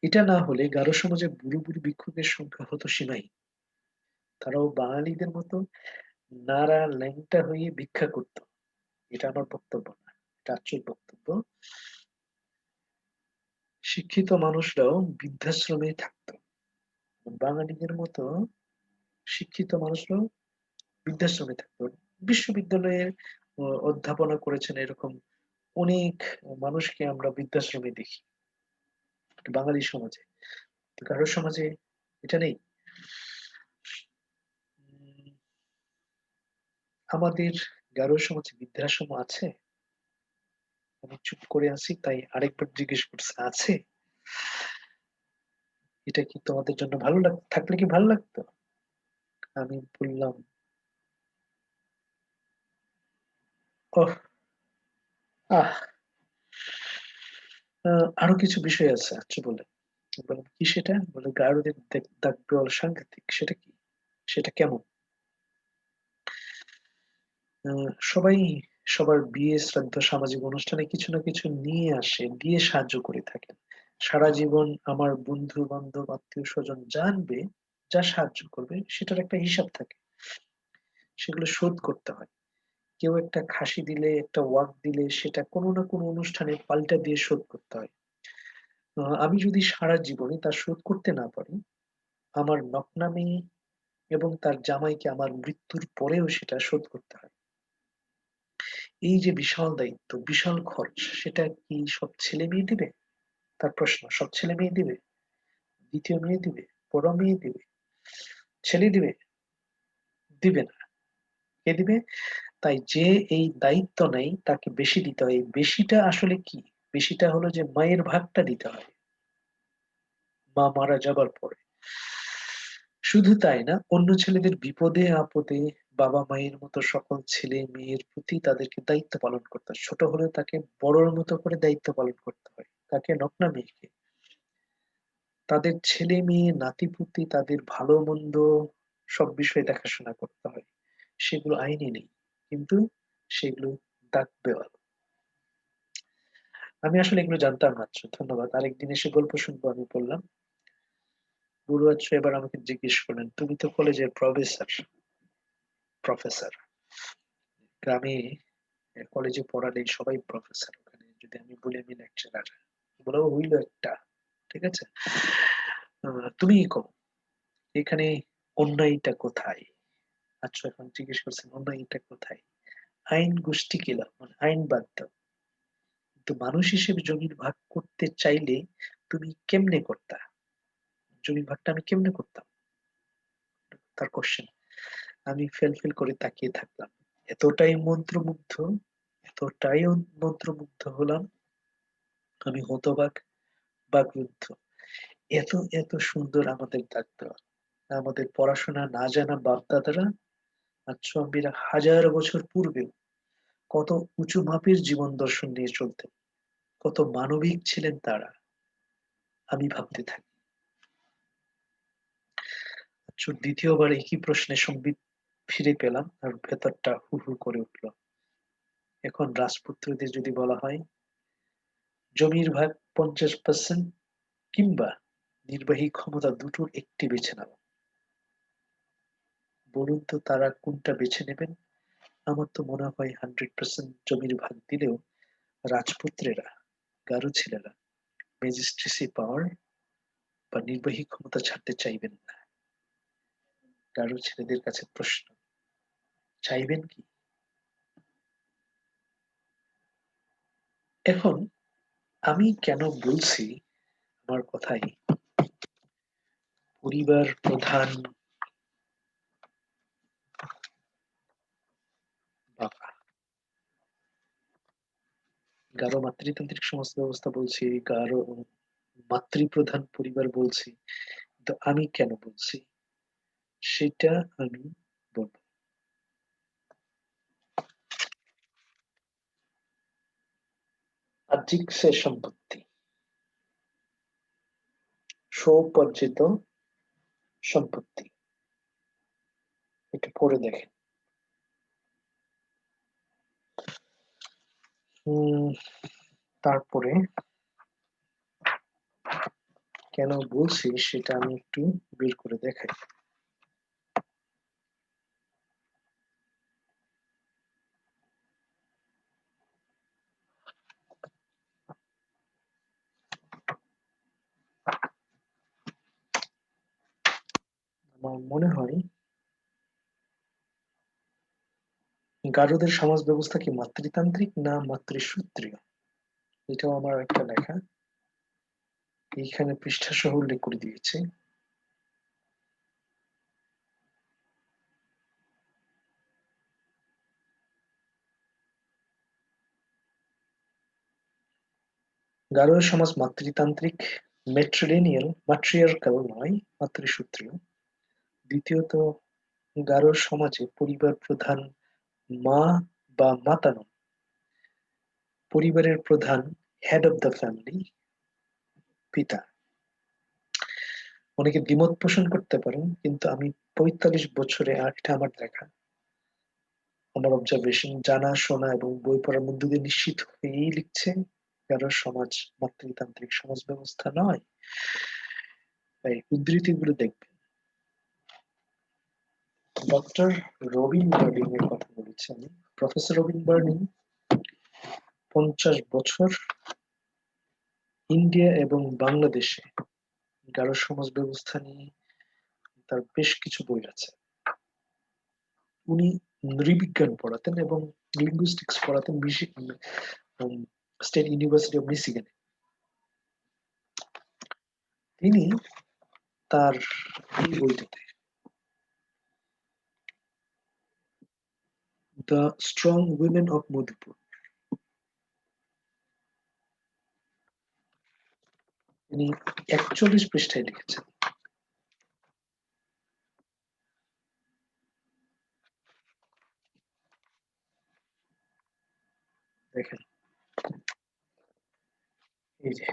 এটা না হলে গারো সমাজে বুড়ো বুড়ি ভিক্ষুকের সংখ্যা হতো সীমাহীন। তারাও বাঙালিদের মতো নাড়া ল্যাংটা হয়ে ভিক্ষা করত। এটা আমার বক্তব্য না, এটা আচ্ছুর বক্তব্য। শিক্ষিত মানুষরাও বৃদ্ধাশ্রমে থাকতো। বাঙালিদের মতো শিক্ষিত মানুষরাও বৃদ্ধাশ্রমে থাকতো। বিশ্ববিদ্যালয়ে অধ্যাপনা করেছেন এরকম অনেক মানুষকে আমরা বৃদ্ধাশ্রমে দেখি বাঙালি সমাজে। গারো সমাজে এটা নেই। উম, আমাদের গারো সমাজে বৃদ্ধাশ্রম আছে? আমি চুপ করে আছি তাই আরেকবার জিজ্ঞেস করছে, আছে? এটা কি তোমাদের জন্য ভালো থাকলে কি ভালো লাগতো? আমি বললাম, ওহ, আহ আরো কিছু বিষয় আছে। আচ্ছা বলে, বললাম কি সেটা? বলে গারোদের দাগ দেওয়াল সাংঘাতিক। সেটা কি? সেটা কেমন? সবাই সবার বিয়ে, শ্রাদ্ধ, সামাজিক অনুষ্ঠানে কিছু না কিছু নিয়ে আসে, দিয়ে সাহায্য করে থাকেন। সারা জীবন আমার বন্ধু বান্ধব আত্মীয় স্বজন জানবে, যা সাহায্য করবে সেটার একটা হিসাব থাকে, সেগুলো শোধ করতে হয়। কেউ একটা খাসি দিলে, একটা ওয়াক দিলে, সেটা কোনো না কোনো অনুষ্ঠানে পাল্টা দিয়ে শোধ করতে হয়। আমি যদি সারা জীবনে তা শোধ করতে না পারি, আমার নকনামি এবং তার জামাইকে আমার মৃত্যুর পরেও সেটা শোধ করতে হয়। এই যে বিশাল দায়িত্ব, বিশাল খরচ, সেটা কি সব ছেলে মেয়ে দিবে? তার প্রশ্ন, সব ছেলে মেয়ে দিবে? দ্বিতীয় মেয়ে দিবে? বড় মেয়ে দিবে? ছেলে দিবে? দিবে না। কে দিবে? তাই যে এই দায়িত্ব নেই তাকে বেশি দিতে হয়। এই বেশিটা আসলে কি? বেশিটা হলো যে মায়ের ভাগটা দিতে হয় মা মারা যাবার পরে। শুধু তাই না, অন্য ছেলেদের বিপদে আপদে বাবা মায়ের মতো সকল ছেলে মেয়ের প্রতি তাদেরকে দায়িত্ব পালন করতে হয়। ছোট হলেও তাকে বড়র মতো করে দায়িত্ব পালন করতে হয়। তাকে নকনা মেয়েকে তাদের ছেলে মেয়ে নাতিপুতি তাদের ভালো মন্দ সব বিষয়ে দেখাশোনা করতে হয়। সেগুলো আইনে নেই, কিন্তু সেগুলো দাগ দেওয়া। আমি আসলে এগুলো জানতাম না। আচ্ছা, ধন্যবাদ। আরেকদিন এসে গল্প শুনবো। আমি বললাম, গুরু আচ্ছা এবার আমাকে জিজ্ঞেস করলেন, তুমি তো কলেজের প্রফেসর। প্রফেসর গ্রামে কলেজে পড়ালে সবাই প্রফেসর। ওখানে যদি আমি বলি আমি লেকচারার, বলে ও হইলো একটা, ঠিক আছে। তুমি কম, এখানে অন্যায়টা কোথায়? আচ্ছা এখন জিজ্ঞেস করছেন অন্যায়টা কোথায়। আইন গোষ্ঠী কিলা, মানে আইন বাদ দাও, কিন্তু মানুষ হিসেবে জমির ভাগ করতে চাইলে তুমি কেমনে করতা? জমির ভাগটা আমি কেমনে করতাম? তার কোশ্চেন। আমি ফেল ফেল করে তাকিয়ে থাকলাম। এতটাই মন্ত্রমুগ্ধ, এতটাই মন্ত্রমুগ্ধ হলাম, আমি হতবাক, বাকরুদ্ধ। এত এত সুন্দর আমাদের ডাক্তার, আমাদের পড়াশোনা না জানা বাপ দাদারা আর চম্বিরা হাজার বছর পূর্বেও কত উঁচু মাপের জীবন দর্শন নিয়ে চলতেন, কত মানবিক ছিলেন তারা। আমি ভাবতে থাকি। আচ্ছা, দ্বিতীয়বার একই প্রশ্নে সম্বিত ফিরে পেলাম আর ভেতরটা হু হু করে উঠলো। এখন রাজপুত্রদের যদি বলা হয় জমির ভাগ 50% কিংবা নির্বাহী ক্ষমতা, দুটোর একটি বেছে নাও, বলুন তো তারা কোনটা বেছে নেবেন? আমার তো মনে হয় 100% জমির ভাগ দিলেও রাজপুত্রেরা, গারো ছেলেরা ম্যাজিস্ট্রেসি পাওয়ার বা নির্বাহী ক্ষমতা ছাড়তে চাইবেন না। গারো ছেলেদের কাছে প্রশ্ন, চাইবেন কি? এখন আমি কেন বলছি আমার কথাই, পরিবার প্রধান বাবা, গারো মাতৃতান্ত্রিক সমাজ ব্যবস্থা বলছি, গারো মাতৃপ্রধান পরিবার বলছি, তো আমি কেন বলছি সেটা আমি বলবো। বাহ্যিক সে সম্পত্তি, স্বউপার্জিত সম্পত্তি, একটু পড়ে দেখেন। তারপরে কেন বলছি সেটা আমি একটু বের করে দেখাই। আমার মনে হয় গারোদের সমাজ ব্যবস্থা কি মাতৃতান্ত্রিক না মাতৃসূত্রীয়, এটাও আমার একটা লেখা, এইখানে পৃষ্ঠা সহ উল্লেখ করে দিয়েছে। গারোর সমাজ মাতৃতান্ত্রিক, ম্যাট্রিয়ার্কাল নয়, মাতৃসূত্রীয়। দ্বিতীয়ত, গারোর সমাজে পরিবার প্রধান মা বা মাতা নন, পরিবারের প্রধান হেড অব দ্য ফ্যামিলি পিতা। অনেকে দ্বিমত পোষণ করতে পারেন, কিন্তু আমি ৪৫ বছরে, আর এটা আমার দেখা, আমার অবজারভেশন, জানা শোনা এবং বই পড়ার মধ্য দিয়ে নিশ্চিত হয়েই লিখছে গারোর সমাজ মাতৃতান্ত্রিক সমাজ ব্যবস্থা নয়। তাই উদ্ধৃতিগুলো দেখবেন। ডক্টর রবিন বার্ডিং এর কথা বলেছি আমি। প্রফেসর রবিন বার্ডিং ৫০ বছর ইন্ডিয়া এবং বাংলাদেশে গারো সমাজ ব্যবস্থা নিয়ে তার বেশ কিছু বই আছে। উনি নৃবিজ্ঞান পড়াতেন এবং লিঙ্গুইস্টিক্স পড়াতেন স্টেট ইউনিভার্সিটি অফ মিশিগানে। তিনি তার এই বইটাতে the strong women of Madhupur, তিনি ৪১ পৃষ্ঠায় লিখেছেন। দেখেন, এই যে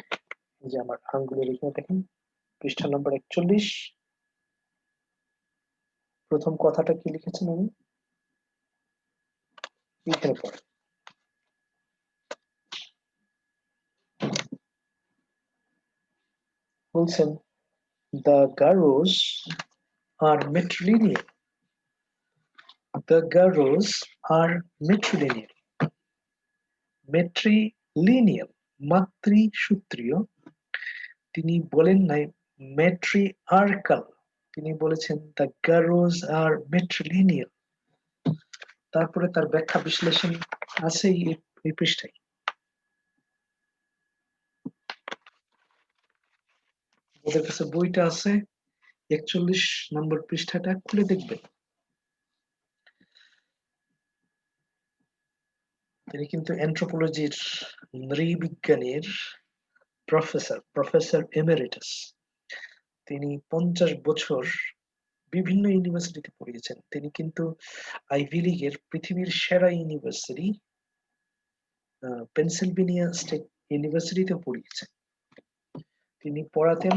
এই যে আমার আঙ্গুলে লিখে দেখেন, পৃষ্ঠা নম্বর ৪১, প্রথম কথাটা কি লিখেছেন উনি, এখানে পড়েন। বলছেন, the Garos are matrilineal. The Garos are matrilineal. Matrilineal, মাতৃসূত্রীয়। তিনি বলেন নাই matriarchal, তিনি বলেছেন the Garos are matrilineal। তারপরে তার ব্যাখ্যা বিশ্লেষণ আছে এই পৃষ্ঠায়। ওদের কাছে বইটা আছে, ৪১ নম্বর পৃষ্ঠাটা খুলে দেখবেন। তিনি কিন্তু অ্যানথ্রোপোলজির, নৃবিজ্ঞানের প্রফেসর এমেরিটাস। তিনি ৫০ বছর বিভিন্ন ইউনিভার্সিটিতে পড়িয়েছেন। তিনি কিন্তু আইভি লীগের পৃথিবীর সেরা ইউনিভার্সিটি পেনসিলভেনিয়া স্টেট ইউনিভার্সিটিতেও পড়িয়েছেন। তিনি পড়াতেন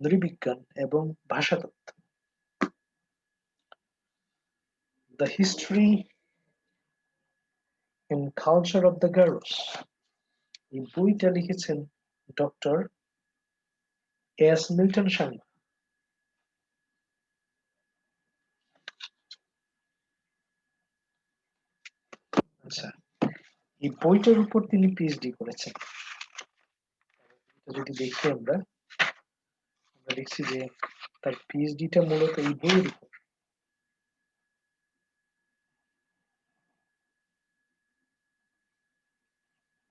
নৃবিজ্ঞান এবং ভাষাতত্ত্ব। The history and culture of the Garos, এই বইটা লিখেছেন ডক্টর এস মিল্টন শর্মা। আচ্ছা, এই বইটার উপর তিনি পিএইচডি করেছেন। যদি দেখি আমরা দেখছি যে তার পিএইচডিটা মূলত এই বইয়ের উপর।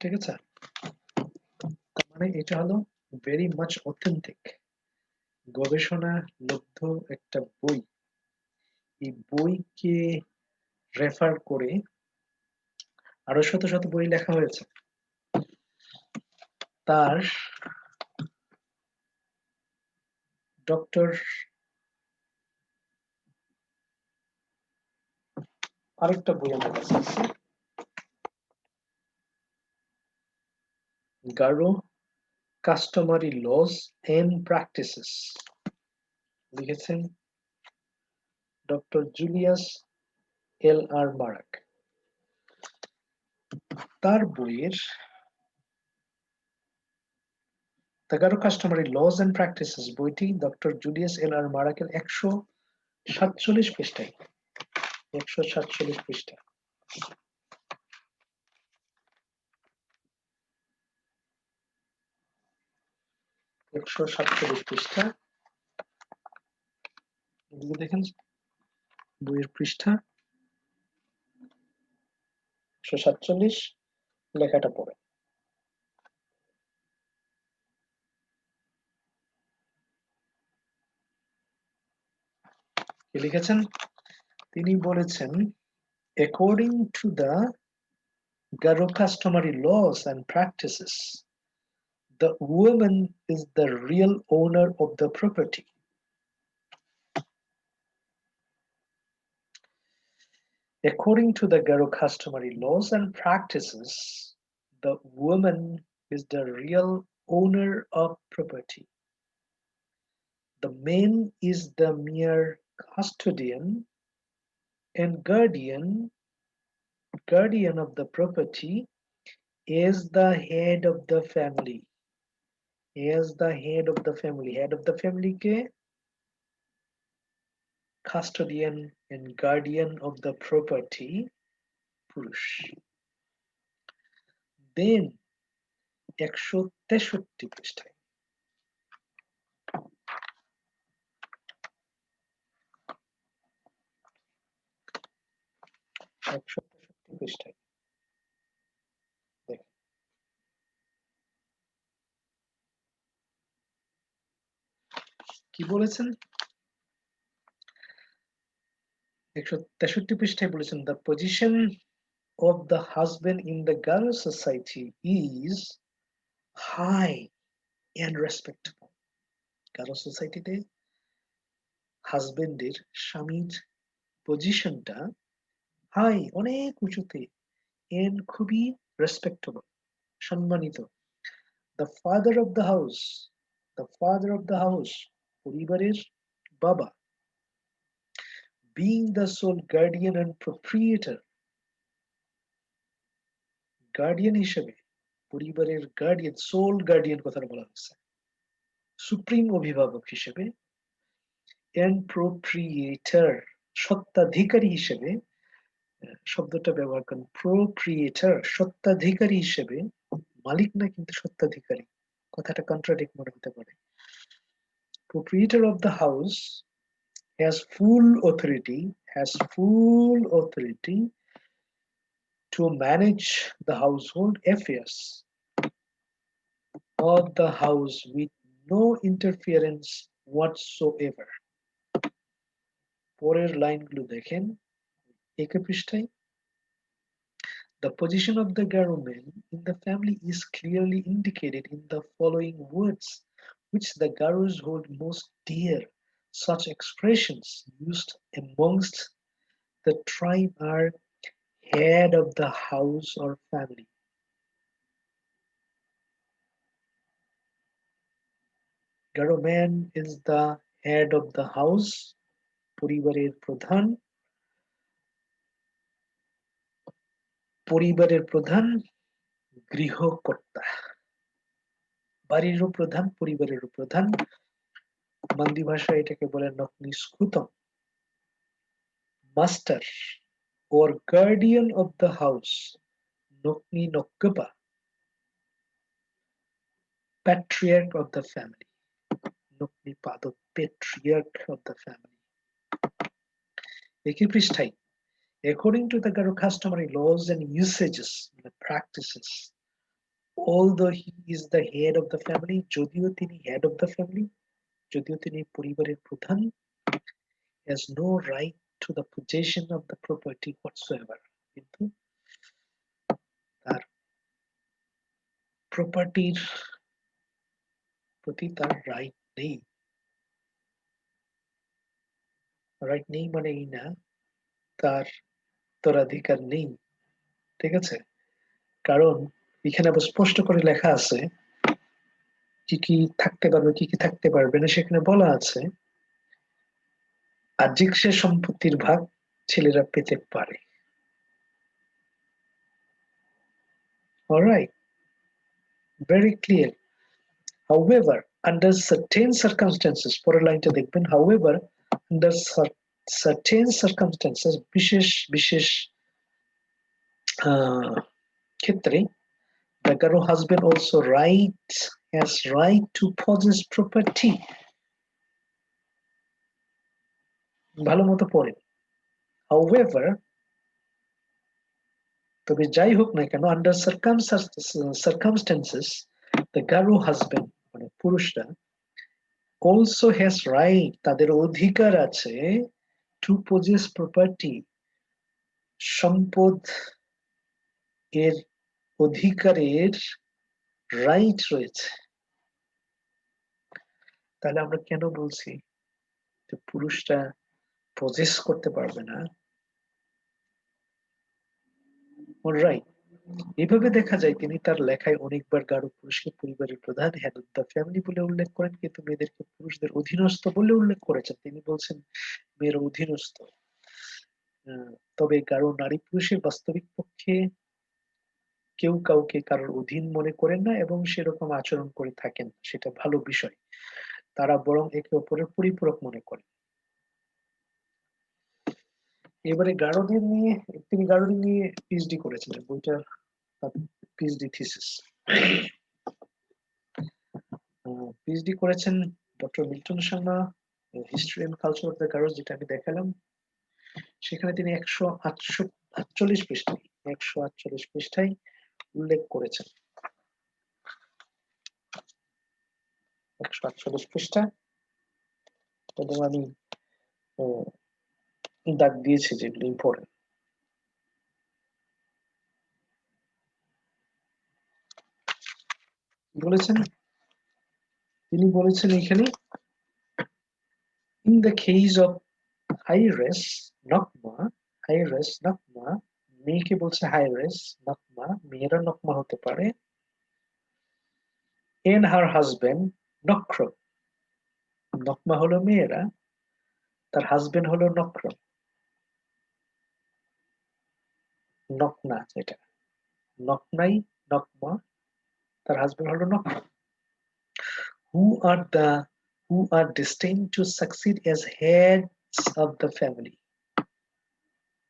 ঠিক আছে, তার মানে এটা হলো ভেরি মাচ অথেন্টিক, গবেষণা লব্ধ একটা বই। এই বইকে রেফার করে আরো শত শত বই লেখা হয়েছে। তার ডক্টর আরেকটা বই আমার কাছে আছে, Garo customary laws and practices, লিখেছেন doctor Julius L R Marak. তার বইয়ের the Garo customary laws and practices বইটি ডক্টর জুলিয়াস এল আর মারাকের 147 পৃষ্ঠায়, 147 পৃষ্ঠা। 147 পৃষ্ঠা, এদিকে দেখেন বইয়ের পৃষ্ঠা 147, লেখাটা পড়ে। কি লিখেছেন? তিনি বলেছেন, according to the Garo customary laws and practices, the woman is the real owner of the property. According to the Garo customary laws and practices, the woman is the real owner of property. The man is the mere custodian and guardian of the property, is the head of the family. Is the head of the family. Head of the family ke? Custodian and guardian of the property, পুরুষ। Then 163 পৃষ্ঠায়, 163 পৃষ্ঠায় দেখেন কি বলেছেন। 163 পৃষ্ঠায় বলেছেন, the position of the husband in the Garo society is high and respectable. Garo সোসাইটিতে হাজবেন্ডের, স্বামীর পজিশনটা হাই, অনেক উঁচুতে, এন্ড খুবই রেসপেক্টেবল, সম্মানিত। The father of the house, the father of the house, পরিবারের বাবা, being the sole guardian and proprietor, guardian হিসেবে, পরিবারের গার্ডিয়ান, সোল গার্ডিয়ান কথাটা বলা হচ্ছে, সুপ্রিম অভিভাবক হিসেবে, and proprietor, সত্ত্বাধিকারী হিসেবে, শব্দটা ব্যবহার করেন, proprietor, সত্ত্বাধিকারী হিসেবে, মালিক না কিন্তু সত্ত্বাধিকারী, কথাটা কন্ট্রাডিক্ট মনে হতে পারে। Proprietor of the house has full authority to manage the household affairs of the house with no interference whatsoever. পরের লাইনগুলো দেখেন একই পৃষ্ঠায়। The position of the Garuman in the family is clearly indicated in the following words, which the Garus hold most dear. Such expressions used amongst the tribe are head of the house or family. Garuman is the head of the house, পরিবারের প্রধান, পরিবারের প্রধান, গৃহকর্তা, বাড়িরও প্রধান, পরিবারেরও প্রধান, মান্দি ভাষায় এটাকে বলে নকনি স্কুতম। Master or guardian of the house, nokni nokkapa, patriarch of the family, nokni pado, patriarch of the family. একই পৃষ্ঠায়, according to the Garo customary laws and usages, the practices, although he is the head of the family, যদিও তিনি head of the family, যদিও তিনি পরিবারের প্রধান, has no right to the possession of the property whatsoever, কিন্তু তার প্রপার্টির প্রতি তার রাইট নেই। রাইট নেই মানে এই না তার উত্তরাধিকার নেই, ঠিক আছে? কারণ এখানে আবার স্পষ্ট করে লেখা আছে কি কি থাকতে পারবে কি কি থাকতে পারবে না, সেখানে বলা আছে বাহ্যিক সে সম্পত্তির ভাগ ছেলেরা পেতে পারে। Alright, very clear. However, under certain circumstances, পরের লাইনটা দেখবেন, however, under certain circumstances, বিশেষ বিশেষ ক্ষেত্রে, the Garo husband also has right to possess property. ভালো মতো পড়েন। However, তবে যাই হোক না কেন, under circumstances, the Garo husband মানে পুরুষরা also has right, তাদের অধিকার আছে to possess property, সম্পদ এর অধিকারের রাইট রয়েছে। তাহলে আমরা কেন বলছি যে পুরুষরা পজেস করতে পারবে না? রাইট, এভাবে দেখা যায় তিনি তার লেখায় অনেকবার গারো পুরুষকে পরিবারের প্রধান, হেড অফ দ্য ফ্যামিলি বলে উল্লেখ করেন, কিন্তু মেয়েদেরকে পুরুষদের অধীনস্থ বলে উল্লেখ করেছেন। তিনি বলছেন মেয়ের অধীনস্থ। তবে গারো নারী পুরুষের বাস্তবিক পক্ষে কেউ কাউকে কারোর অধীন মনে করেন না এবং সেরকম আচরণ করে থাকেন, সেটা ভালো বিষয়। তারা বরং একে অপরের পরিপূরক মনে করেন। এবারে গারোদের নিয়ে, তিনি গারোদের নিয়ে পিএইচডি করেছিলেন, বইটা পিএইচডি থিসিস। পিএইচডি করেছেন doctor Milton Sharma, history and culture of the Garos, যেটা আমি দেখালাম। সেখানে তিনি 148 পৃষ্ঠায় 148 পৃষ্ঠায় উল্লেখ করেছেন। 148 পৃষ্ঠা, এবং আমি দাগ দিয়েছি যেগুলো ইম্পর্টেন্ট। বলেছেন, তিনি বলেছেন এখানে, in the case of Iris Nokma, মেয়েকে বলছে হাইরেস নকমা, মেয়েরা নকমা হতে পারে, and her husband নক্রম, নকমা হলো মেয়েরা, তার হাজবেন্ড হলো নক্রম, নকনা, যেটা নকনাই নকমা, তার হাজবেন্ড হলো নক্রম, who are destined to succeed as heads of the family.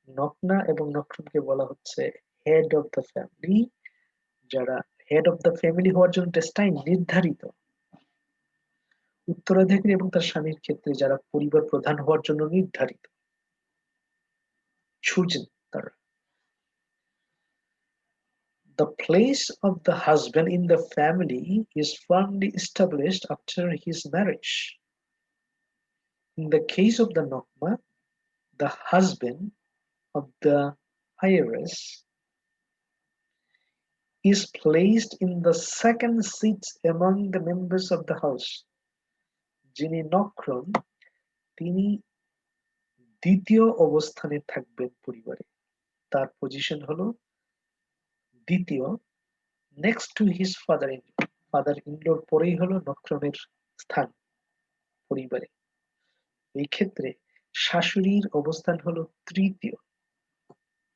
নকনা এবং নক্রমকে বলা হচ্ছে হেড অফ দ্য ফ্যামিলি, যারা হেড অফ দ্য ফ্যামিলি হওয়ার জন্য ডেস্টাইন, নির্ধারিত। উত্তরাধিকারী এবং তার স্বামীর ক্ষেত্রে যারা পরিবার প্রধান হওয়ার জন্য নির্ধারিত, chosen তারা। The place of the husband in the family is firmly established after his marriage. In the case of the Nokma, the husband of the heiress is placed in the second seat among the members of the house. যিনি নক্রম, তিনি দ্বিতীয় অবস্থানে থাকবেন পরিবারে, তার position হলো দ্বিতীয়, next to his father ইনলোর পরেই হলো নক্রমের স্থান পরিবারে। এই ক্ষেত্রে শাশুড়ির অবস্থান হলো তৃতীয়,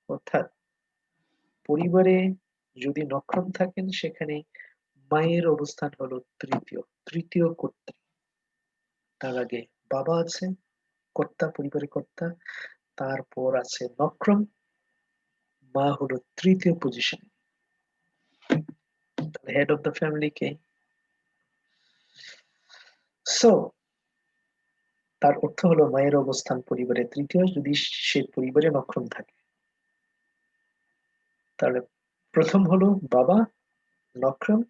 অর্থাৎ পরিবারে যদি নক্রম থাকেন সেখানে মায়ের অবস্থান হলো তৃতীয় কর্ত্রী। তার আগে বাবা আছে, কর্তা, পরিবারের কর্তা, তারপর আছে নক্রম, মা হলো তৃতীয় position. Head of the family K? So তার অর্থ হলো মায়ের অবস্থান পরিবারে তৃতীয় যদি সে পরিবারে নক্রম থাকে। তাহলে প্রথম হলো বাবা নক্রম,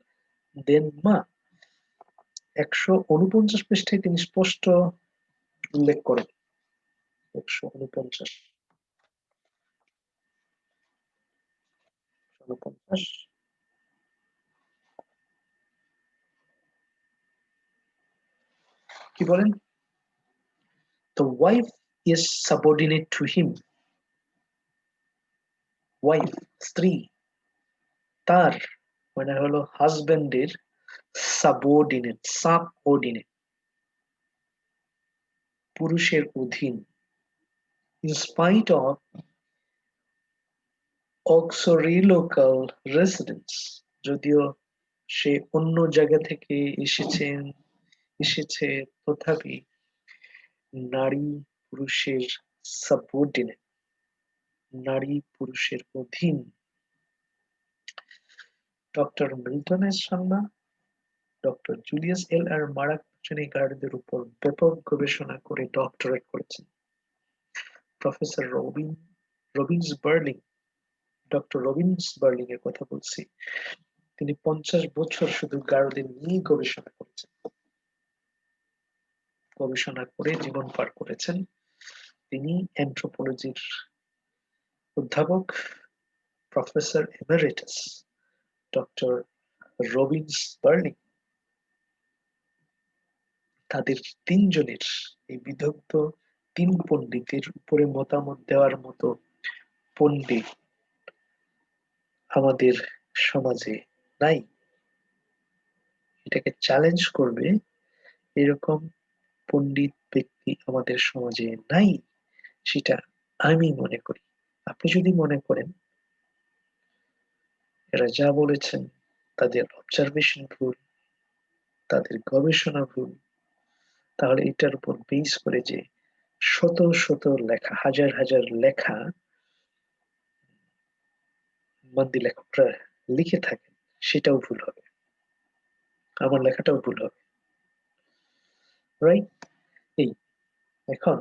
দেন মা। 149 পৃষ্ঠায় তিনি স্পষ্ট উল্লেখ করেন। 149 149 কি বলেন? The wife is subordinate to him. Wife, স্ত্রী, তার মানে হলো হাজবেন্ডের সাবঅর্ডিনেট, পুরুষের অধীন। In spite of auxiliary residence, যদিও সে অন্য জায়গা থেকে এসেছে, তথাপি নারী পুরুষের সাবঅর্ডিনেট, নারী পুরুষের অধীন। ডক্টর মিল্টনের সামনা ডক্টর জুলিয়াস এল আর মারাক গার্ডদের উপর ব্যাপক গবেষণা করে ডক্টরেট করেছেন। প্রফেসর রবিন্স বার্লিং, ডক্টর রবিন্স বার্লিং এর কথা বলছি, তিনি 50 বছর শুধু গারদের নিয়ে গবেষণা করেছেন, গবেষণা করে জীবন পার করেছেন। তিনি অ্যানথ্রোপোলজির অধ্যাপক, প্রফেসর এমেরিটাস ডক্টর রবিন্স বার্লিং। তাদের তিনজনের, এই বিদগ্ধ তিন পণ্ডিতের উপরে মতামত দেওয়ার মতো পণ্ডিত আমাদের সমাজে নাই। এটাকে চ্যালেঞ্জ করবে এরকম পণ্ডিত ব্যক্তি আমাদের সমাজে নাই, সেটা আমি মনে করি। আপনি যদি মনে করেন এরা যা বলেছেন তাদের অবজারভেশন ভুল, তাদের গবেষণা ভুল, তাহলে এটার উপর বেস করে যে শত শত লেখা, হাজার হাজার লেখা মান্দি লেখকরা লিখে থাকেন, সেটাও ভুল হবে, আমার লেখাটাও ভুল হবে, রাইট? এই এখন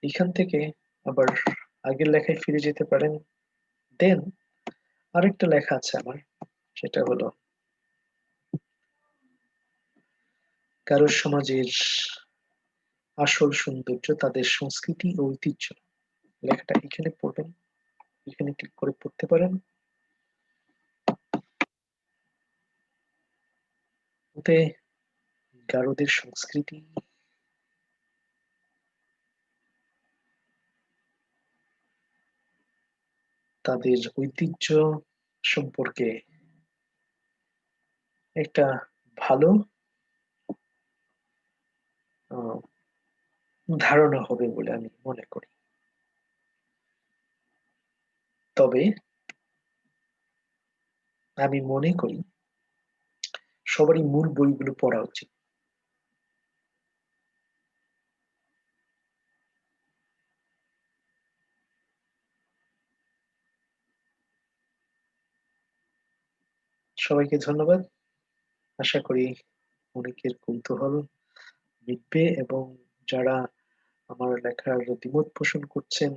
এখান থেকে আবার আগের লেখায় ফিরে যেতে পারেন। দেন আরেকটা লেখা আছে আমার, সেটা হলো কারো সমাজের আসল সৌন্দর্য তাদের সংস্কৃতি ও ঐতিহ্য। লেখাটা এখানে পড়বেন, এখানে ক্লিক করে পড়তে পারেন। ওতে গারোদের সংস্কৃতি, তাদের ঐতিহ্য সম্পর্কে একটা ভালো ধারণা হবে বলে আমি মনে করি। তবে আমি মনে করি সবারই মূল বইগুলো পড়া উচিত। সবাইকে ধন্যবাদ। আশা করি অনেকের কৌতূহল মিটবে, এবং যারা আমার লেখার দ্বিমত পোষণ করছেন,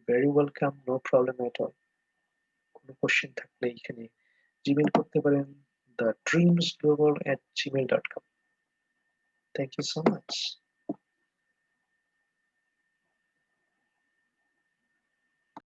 very welcome, no problem at all. কোনো কোশ্চেন থাকলে এখানে জিমেইল করতে পারেন, thedreamsglobal@gmail.com. Thank you so much.